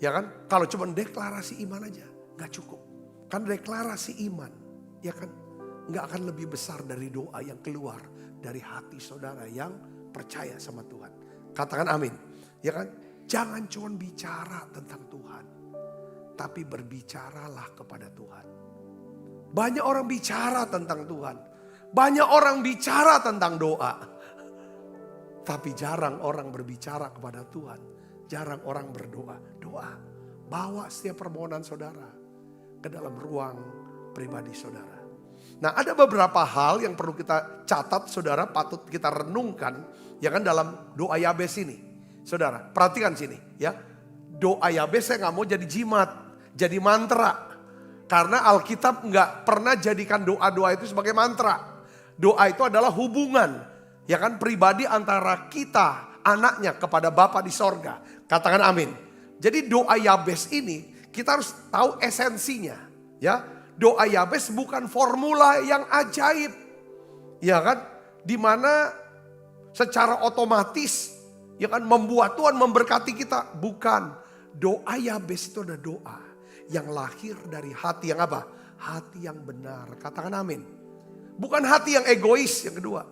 Ya kan? Kalau cuma deklarasi iman aja, gak cukup. Kan deklarasi iman, ya kan? Gak akan lebih besar dari doa yang keluar dari hati saudara yang percaya sama Tuhan. Katakan amin. Ya kan? Jangan cuma bicara tentang Tuhan, tapi berbicaralah kepada Tuhan. Banyak orang bicara tentang Tuhan. Banyak orang bicara tentang doa. Tapi jarang orang berbicara kepada Tuhan. Jarang orang berdoa. Doa. Bawa setiap permohonan saudara ke dalam ruang pribadi saudara. Nah, ada beberapa hal yang perlu kita catat saudara, patut kita renungkan. Ya kan, dalam doa Yabes ini. Saudara, perhatikan sini ya. Doa Yabes saya gak mau jadi jimat, jadi mantra. Karena Alkitab gak pernah jadikan doa-doa itu sebagai mantra. Doa itu adalah hubungan, ya kan, pribadi antara kita, anaknya kepada Bapa di sorga. Katakan amin. Jadi doa Yabes ini kita harus tahu esensinya. Ya, doa Yabes bukan formula yang ajaib, ya kan, dimana secara otomatis, ya kan, membuat Tuhan memberkati kita. Bukan. Doa Yabes itu adalah doa yang lahir dari hati yang apa? Hati yang benar. Katakan amin. Bukan hati yang egois yang kedua.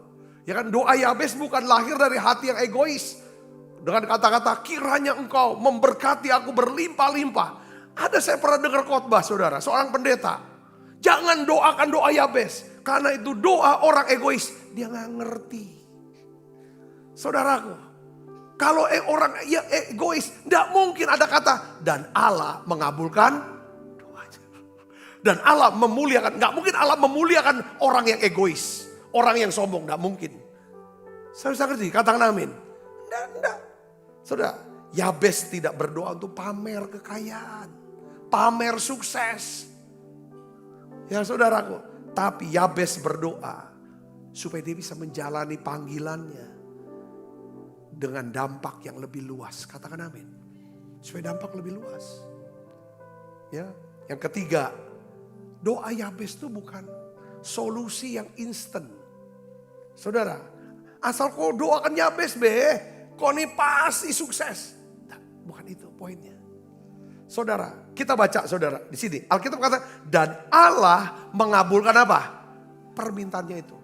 Ya kan, doa Yabes bukan lahir dari hati yang egois. Dengan kata-kata kiranya engkau memberkati aku berlimpah-limpah. Ada saya pernah dengar khotbah saudara, seorang pendeta. Jangan doakan doa Yabes. Karena itu doa orang egois. Dia gak ngerti. Saudaraku, kalau orang yang egois, tidak mungkin ada kata dan Allah mengabulkan doanya. Dan Allah memuliakan, nggak mungkin Allah memuliakan orang yang egois, orang yang sombong, nggak mungkin. Saya bisa ngerti, katakan amin. Tidak. Saudara, Yabes tidak berdoa untuk pamer kekayaan, pamer sukses. Ya saudaraku, tapi Yabes berdoa supaya dia bisa menjalani panggilannya dengan dampak yang lebih luas. Katakan amin. Supaya dampak lebih luas. Ya, yang ketiga, doa Yabes itu bukan solusi yang instan. Saudara, asal kau doakan Yabes kau ini pasti sukses. Nah, bukan itu poinnya. Saudara, kita baca saudara di sini. Alkitab kata dan Allah mengabulkan apa? Permintaannya itu.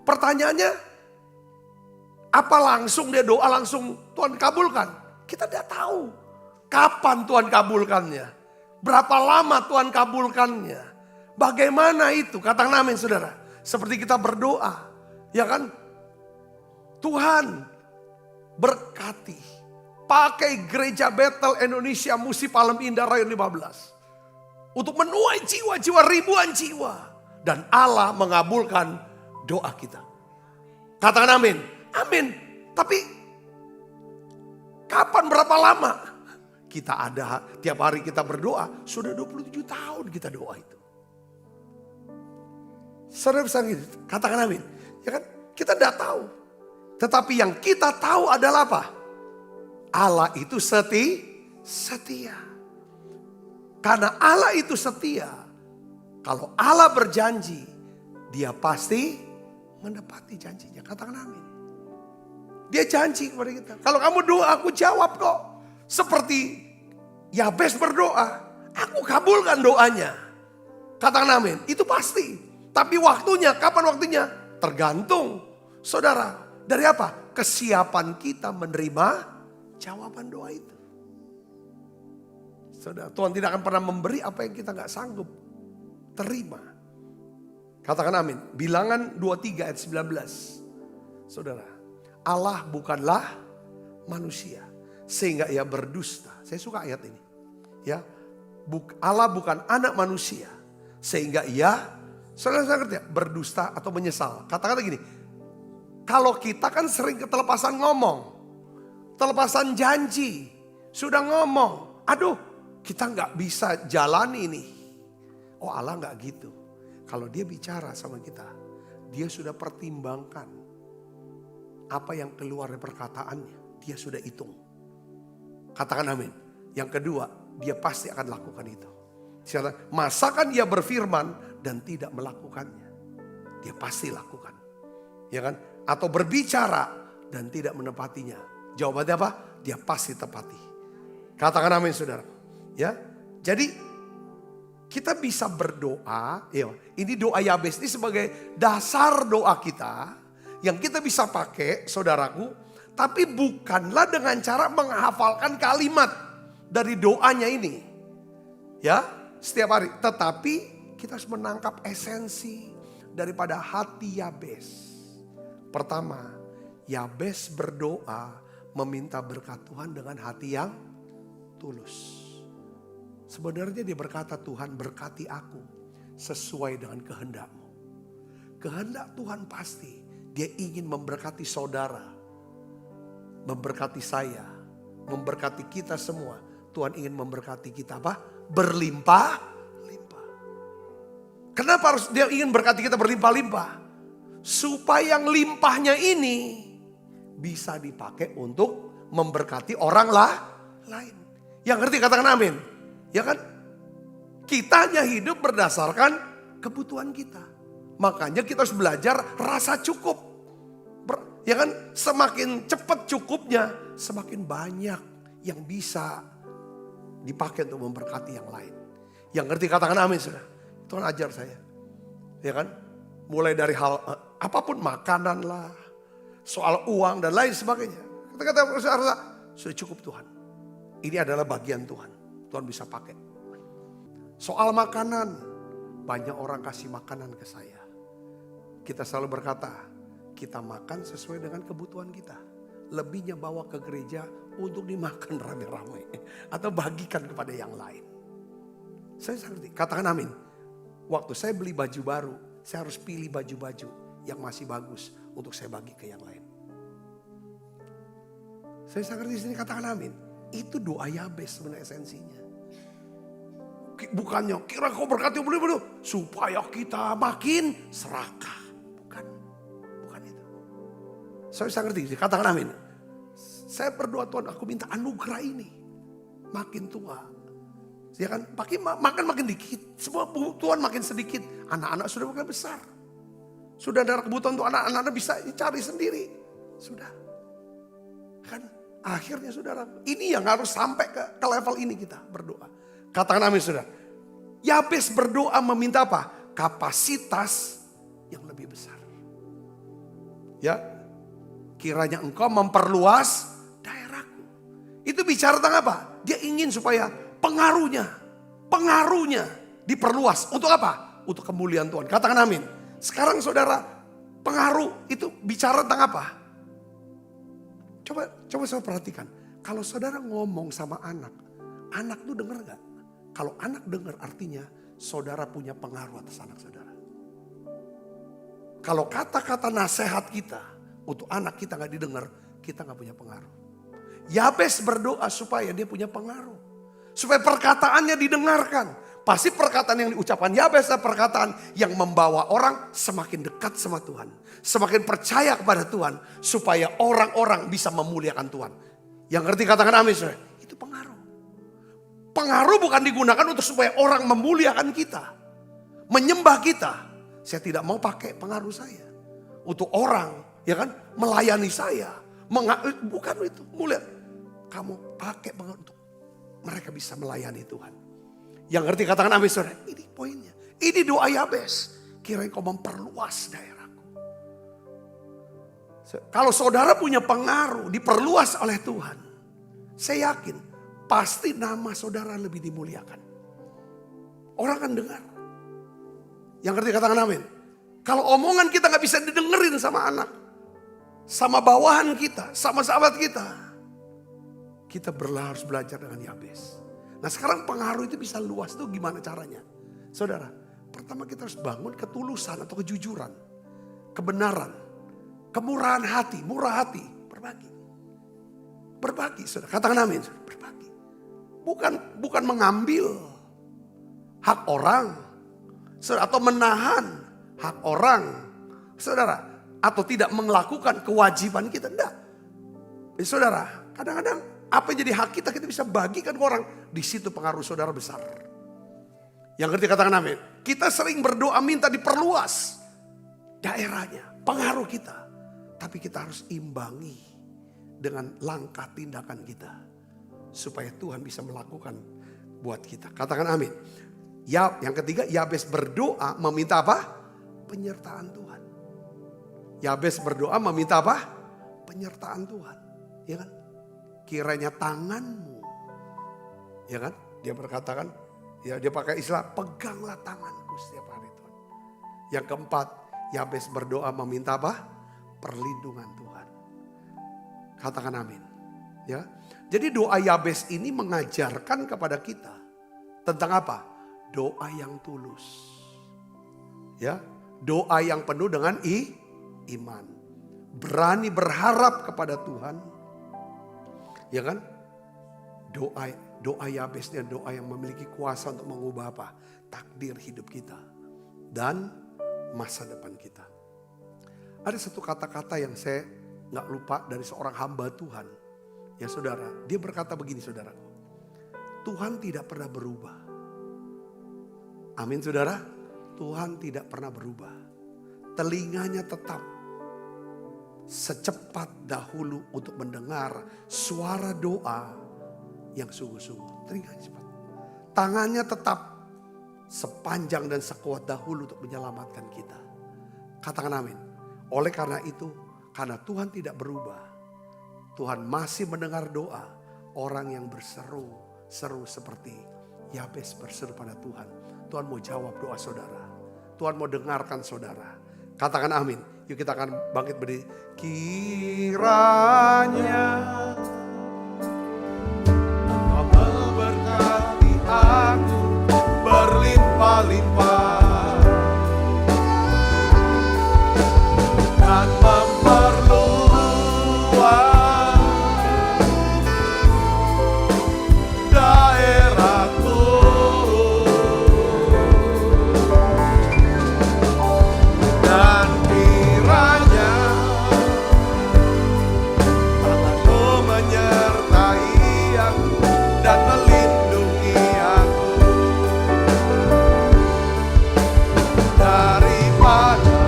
Pertanyaannya, apa langsung dia doa langsung Tuhan kabulkan? Kita tidak tahu kapan Tuhan kabulkannya. Berapa lama Tuhan kabulkannya. Bagaimana itu? Katakan amin saudara. Seperti kita berdoa. Ya kan? Tuhan berkati. Pakai gereja Bethel Indonesia Musi Palem Indah Rayon 15. Untuk menuai jiwa-jiwa, ribuan jiwa. Dan Allah mengabulkan doa kita. Katakan amin. Amin. Tapi kapan berapa lama? Kita ada tiap hari kita berdoa. Sudah 27 tahun kita doa itu. Saudara bisa gitu. Katakan amin. Ya kan? Kita tidak tahu. Tetapi yang kita tahu adalah apa? Allah itu setia. Karena Allah itu setia. Kalau Allah berjanji, dia pasti menepati janjinya. Katakan amin. Dia janji kepada kita. Kalau kamu doa, aku jawab kok. Seperti Yabes berdoa, aku kabulkan doanya. Katakan amin. Itu pasti. Tapi waktunya, kapan waktunya? Tergantung. Saudara, dari apa? Kesiapan kita menerima jawaban doa itu. Saudara, Tuhan tidak akan pernah memberi apa yang kita gak sanggup terima. Katakan amin. Bilangan 23 ayat 19. Saudara, Allah bukanlah manusia sehingga ia berdusta. Saya suka ayat ini. Ya, Allah bukan anak manusia sehingga ia, saudara ngerti ya, berdusta atau menyesal. Katakan gini, kalau kita kan sering ketelepasan ngomong, telepasan janji, sudah ngomong, aduh kita nggak bisa jalani nih. Oh Allah nggak gitu. Kalau dia bicara sama kita, dia sudah pertimbangkan apa yang keluar dari perkataannya, dia sudah hitung. Katakan amin. Yang kedua, dia pasti akan lakukan itu. Masakan dia berfirman dan tidak melakukannya, dia pasti lakukan. Ya kan? Atau berbicara dan tidak menepatinya. Jawabannya apa? Dia pasti tepati. Katakan amin saudara. Ya, jadi kita bisa berdoa. Ya, ini doa Yabes ini sebagai dasar doa kita yang kita bisa pakai, saudaraku. Tapi bukanlah dengan cara menghafalkan kalimat dari doanya ini. Ya, setiap hari. Tetapi kita harus menangkap esensi daripada hati Yabes. Pertama, Yabes berdoa meminta berkat Tuhan dengan hati yang tulus. Sebenarnya dia berkata, Tuhan berkati aku sesuai dengan kehendak-Mu. Kehendak Tuhan pasti dia ingin memberkati saudara, memberkati saya, memberkati kita semua. Tuhan ingin memberkati kita apa? Berlimpah-limpah. Kenapa harus dia ingin berkati kita berlimpah-limpah? Supaya yang limpahnya ini bisa dipakai untuk memberkati orang lain. Yang ngerti katakan amin. Ya kan? Kita hanya hidup berdasarkan kebutuhan kita. Makanya kita harus belajar rasa cukup. Ya kan? Semakin cepat cukupnya, semakin banyak yang bisa dipakai untuk memberkati yang lain. Yang ngerti katakan amin sudah. Tuhan ajar saya. Ya kan? Mulai dari hal apapun, makanan lah, soal uang dan lain sebagainya. Kata-kata sudah cukup Tuhan. Ini adalah bagian Tuhan. Tuhan bisa pakai. Soal makanan, banyak orang kasih makanan ke saya. Kita selalu berkata, kita makan sesuai dengan kebutuhan kita. Lebihnya bawa ke gereja untuk dimakan rame-rame. Atau bagikan kepada yang lain. Saya ngerti, katakan amin. Waktu saya beli baju baru, saya harus pilih baju-baju yang masih bagus untuk saya bagi ke yang lain. Saya ngerti di sini, katakan amin. Itu doa Yabes sebenarnya esensinya. Bukannya kira kau berkati boleh supaya kita makin serakah. Bukan itu. Saya ngerti, katakan amin. Saya berdoa, Tuhan aku minta anugerah ini. Makin tua. Ya kan, makan makin dikit. Semua Tuhan makin sedikit. Anak-anak sudah makin besar. Sudah ada kebutuhan untuk anak-anak bisa cari sendiri. Sudah. Kan akhirnya saudara, ini yang harus sampai ke level ini kita berdoa. Katakan amin saudara. Yabes berdoa meminta apa? Kapasitas yang lebih besar. Ya, kiranya engkau memperluas daerahku. Itu bicara tentang apa? Dia ingin supaya pengaruhnya diperluas. Untuk apa? Untuk kemuliaan Tuhan. Katakan amin. Sekarang saudara, pengaruh itu bicara tentang apa? Coba saya perhatikan. Kalau saudara ngomong sama anak tuh dengar gak? Kalau anak dengar artinya saudara punya pengaruh atas anak saudara. Kalau kata-kata nasihat kita untuk anak kita gak didengar, kita gak punya pengaruh. Yabes berdoa supaya dia punya pengaruh. Supaya perkataannya didengarkan. Pasti perkataan yang diucapkan Yabes adalah perkataan yang membawa orang semakin dekat sama Tuhan. Semakin percaya kepada Tuhan. Supaya orang-orang bisa memuliakan Tuhan. Yang ngerti katakan amin saudara. Itu pengaruh. Pengaruh bukan digunakan untuk supaya orang memuliakan kita. Menyembah kita. Saya tidak mau pakai pengaruh saya. Untuk orang, ya kan, melayani saya. Bukan itu, mulia. Kamu pakai pengaruh untuk mereka bisa melayani Tuhan. Yang ngerti katakan amin saudara. Ini poinnya. Ini doa Yabes. Kirain kau memperluas daerahku. Kalau saudara punya pengaruh, diperluas oleh Tuhan. Saya yakin. Pasti nama saudara lebih dimuliakan. Orang akan dengar. Yang ngerti katakan amin. Kalau omongan kita gak bisa didengerin sama anak. Sama bawahan kita. Sama sahabat kita. Kita harus belajar dengan Yabes. Nah sekarang pengaruh itu bisa luas. Itu gimana caranya? Saudara. Pertama kita harus bangun ketulusan atau kejujuran. Kebenaran. Kemurahan hati. Murah hati. Berbagi. Saudara. Katakan amin. Berbagi. Bukan mengambil hak orang, saudara, atau menahan hak orang, saudara, atau tidak melakukan kewajiban kita, enggak. Saudara, kadang-kadang apa yang jadi hak kita bisa bagikan ke orang, di situ pengaruh saudara besar. Yang ngerti katakan amin. Kita sering berdoa minta diperluas daerahnya, pengaruh kita. Tapi kita harus imbangi dengan langkah tindakan kita. Supaya Tuhan bisa melakukan buat kita. Katakan amin. Ya, yang ketiga, Yabes berdoa meminta apa? Penyertaan Tuhan. Yabes berdoa meminta apa? Penyertaan Tuhan. Ya kan? Kiranya tanganmu. Ya kan? Dia berkatakan, ya dia pakai istilah peganglah tanganku setiap hari Tuhan. Yang keempat, Yabes berdoa meminta apa? Perlindungan Tuhan. Katakan amin. Ya. Jadi doa Yabes ini mengajarkan kepada kita tentang apa? Doa yang tulus. Ya, doa yang penuh dengan iman. Berani berharap kepada Tuhan. Ya kan? Doa Yabes dia doa yang memiliki kuasa untuk mengubah apa? Takdir hidup kita dan masa depan kita. Ada satu kata-kata yang saya nggak lupa dari seorang hamba Tuhan. Ya saudara, dia berkata begini saudaraku. Tuhan tidak pernah berubah. Amin saudara. Tuhan tidak pernah berubah. Telinganya tetap secepat dahulu untuk mendengar suara doa yang sungguh-sungguh. Telinganya cepat. Tangannya tetap sepanjang dan sekuat dahulu untuk menyelamatkan kita. Katakan amin. Oleh karena itu, karena Tuhan tidak berubah, Tuhan masih mendengar doa orang yang berseru seperti Yabes berseru pada Tuhan. Tuhan mau jawab doa saudara. Tuhan mau dengarkan saudara. Katakan amin. Yuk kita akan bangkit berdiri. Kiranya Engkau memberkati aku berlimpah-limpah. Dan memperluas daerahku. Dan kiranya tanganmu menyertai aku dan melindungi aku daripada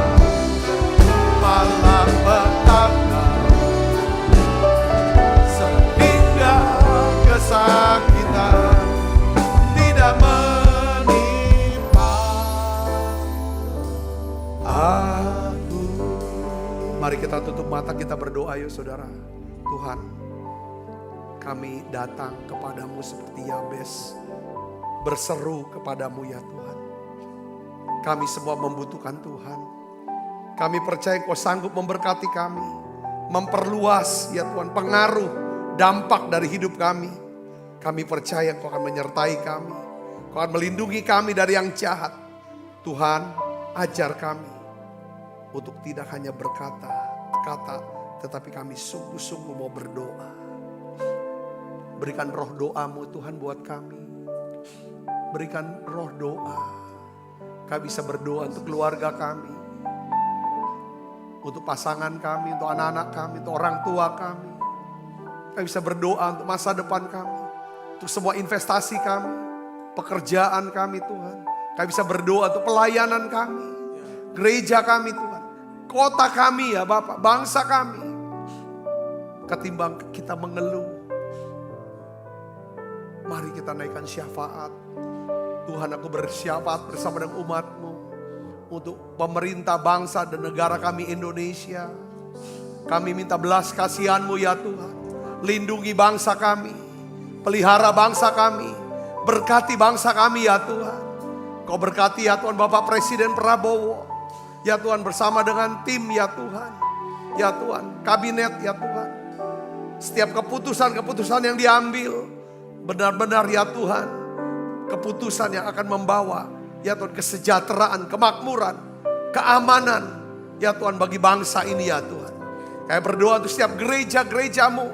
malapetaka sehingga kesakitan tidak menimpa aku. Mari kita tutup mata, kita berdoa yuk saudara. Tuhan, kami datang kepadamu seperti Yabes, berseru kepadamu ya Tuhan. Kami semua membutuhkan Tuhan. Kami percaya Kau sanggup memberkati kami. Memperluas ya Tuhan pengaruh, dampak dari hidup kami. Kami percaya Kau akan menyertai kami. Kau akan melindungi kami dari yang jahat. Tuhan, ajar kami untuk tidak hanya berkata, tetapi kami sungguh-sungguh mau berdoa. Berikan roh doa-Mu Tuhan buat kami. Berikan roh doa. Kami bisa berdoa untuk keluarga kami. Untuk pasangan kami, untuk anak-anak kami, untuk orang tua kami. Kami bisa berdoa untuk masa depan kami. Untuk semua investasi kami. Pekerjaan kami Tuhan. Kami bisa berdoa untuk pelayanan kami. Gereja kami Tuhan. Kota kami ya Bapak. Bangsa kami. Ketimbang kita mengeluh. Mari kita naikkan syafaat. Tuhan, aku bersyafaat bersama dengan umat-Mu. Untuk pemerintah bangsa dan negara kami Indonesia. Kami minta belas kasihan-Mu ya Tuhan. Lindungi bangsa kami. Pelihara bangsa kami. Berkati bangsa kami ya Tuhan. Kau berkati ya Tuhan Bapak Presiden Prabowo. Ya Tuhan bersama dengan tim ya Tuhan. Ya Tuhan kabinet ya Tuhan. Setiap keputusan-keputusan yang diambil. Benar-benar ya Tuhan. Keputusan yang akan membawa ya Tuhan kesejahteraan, kemakmuran, keamanan ya Tuhan bagi bangsa ini ya Tuhan. Kami berdoa untuk setiap gereja-gereja-Mu.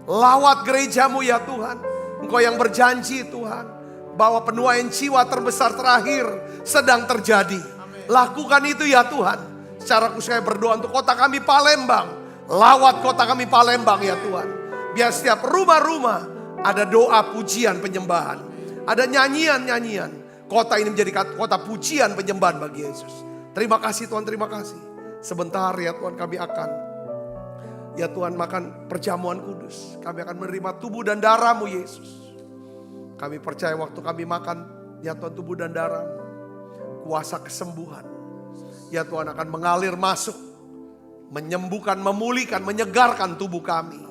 Lawat gereja-Mu ya Tuhan. Engkau yang berjanji Tuhan. Bahwa penuaian jiwa terbesar terakhir sedang terjadi. Lakukan itu ya Tuhan. Secara khusus saya berdoa untuk kota kami Palembang. Lawat kota kami Palembang ya Tuhan. Biar setiap rumah-rumah ada doa pujian penyembahan. Ada nyanyian-nyanyian. Kota ini menjadi kota pujian penyembahan bagi Yesus. Terima kasih Tuhan, terima kasih. Sebentar ya Tuhan kami akan Ya Tuhan, makan perjamuan kudus. Kami akan menerima tubuh dan darah-Mu Yesus. Kami percaya waktu kami makan, ya Tuhan, tubuh dan darah-Mu, kuasa kesembuhan, ya Tuhan, akan mengalir masuk, menyembuhkan, memulihkan, menyegarkan tubuh kami.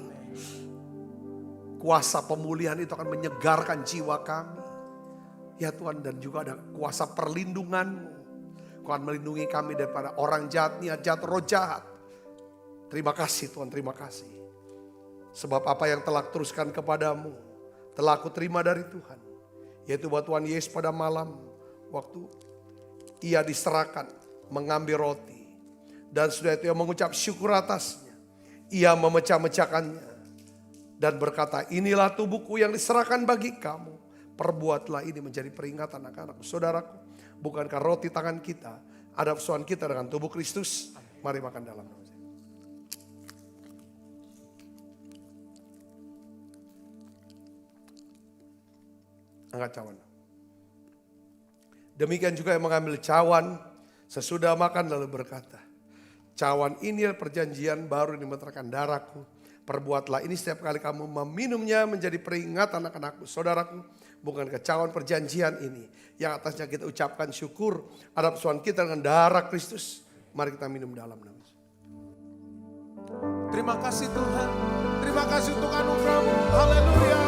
Kuasa pemulihan itu akan menyegarkan jiwa kami. Ya Tuhan, dan juga ada kuasa perlindungan-Mu. Kau akan melindungi kami daripada orang jahat, niat jahat, roh jahat. Terima kasih Tuhan, terima kasih. Sebab apa yang telah teruskan kepadamu, telah aku terima dari Tuhan. Yaitu bahwa Tuhan Yesus pada malam, waktu Ia diserahkan, mengambil roti. Dan sudah itu Ia mengucap syukur atasnya. Ia memecah-mecahkannya. Dan berkata, inilah tubuhku yang diserahkan bagi kamu. Perbuatlah ini menjadi peringatan anak-anakku. Saudaraku, bukankah roti tangan kita ada persoalan kita dengan tubuh Kristus? Mari makan dalam nama. Angkat cawan. Demikian juga yang mengambil cawan sesudah makan lalu berkata, cawan ini perjanjian baru yang dimeterkan darahku. Perbuatlah ini setiap kali kamu meminumnya menjadi peringatan anak-anakku. Saudaraku, bukan cawan perjanjian ini yang atasnya kita ucapkan syukur atas persoalan kita dengan darah Kristus. Mari kita minum dalam nama. Terima kasih Tuhan. Terima kasih untuk anugerah-Mu. Haleluya.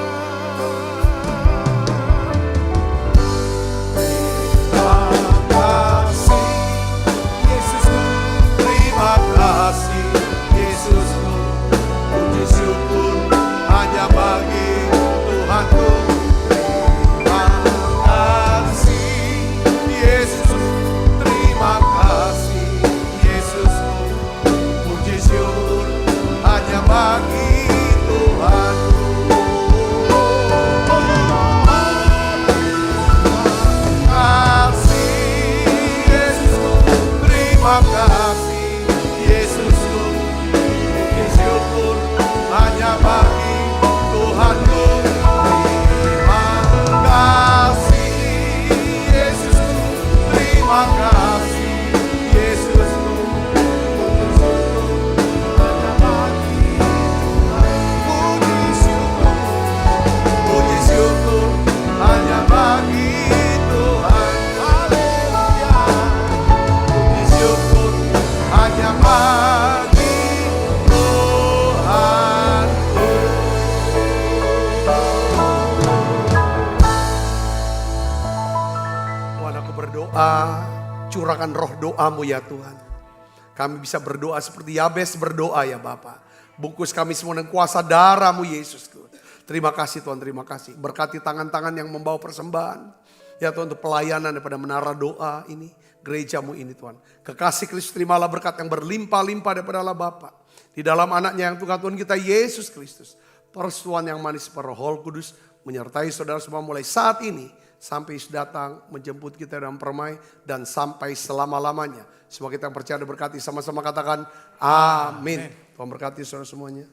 Curahkan roh doa-Mu ya Tuhan. Kami bisa berdoa seperti Yabes berdoa ya Bapa. Bungkus kami semua dengan kuasa darah-Mu Yesus. Terima kasih Tuhan, terima kasih. Berkati tangan-tangan yang membawa persembahan. Ya Tuhan, untuk pelayanan daripada menara doa ini, gereja-Mu ini Tuhan. Kekasih Kristus, terimalah berkat yang berlimpah-limpah daripada Allah Bapa. Di dalam anaknya yang Tuhan kita Yesus Kristus. Persetujuan yang manis Roh Kudus menyertai saudara semua mulai saat ini sampai datang menjemput kita dalam permai dan sampai selama-lamanya. Semua kita yang percaya diberkati, sama-sama katakan amin. Tuhan berkati saudara semuanya.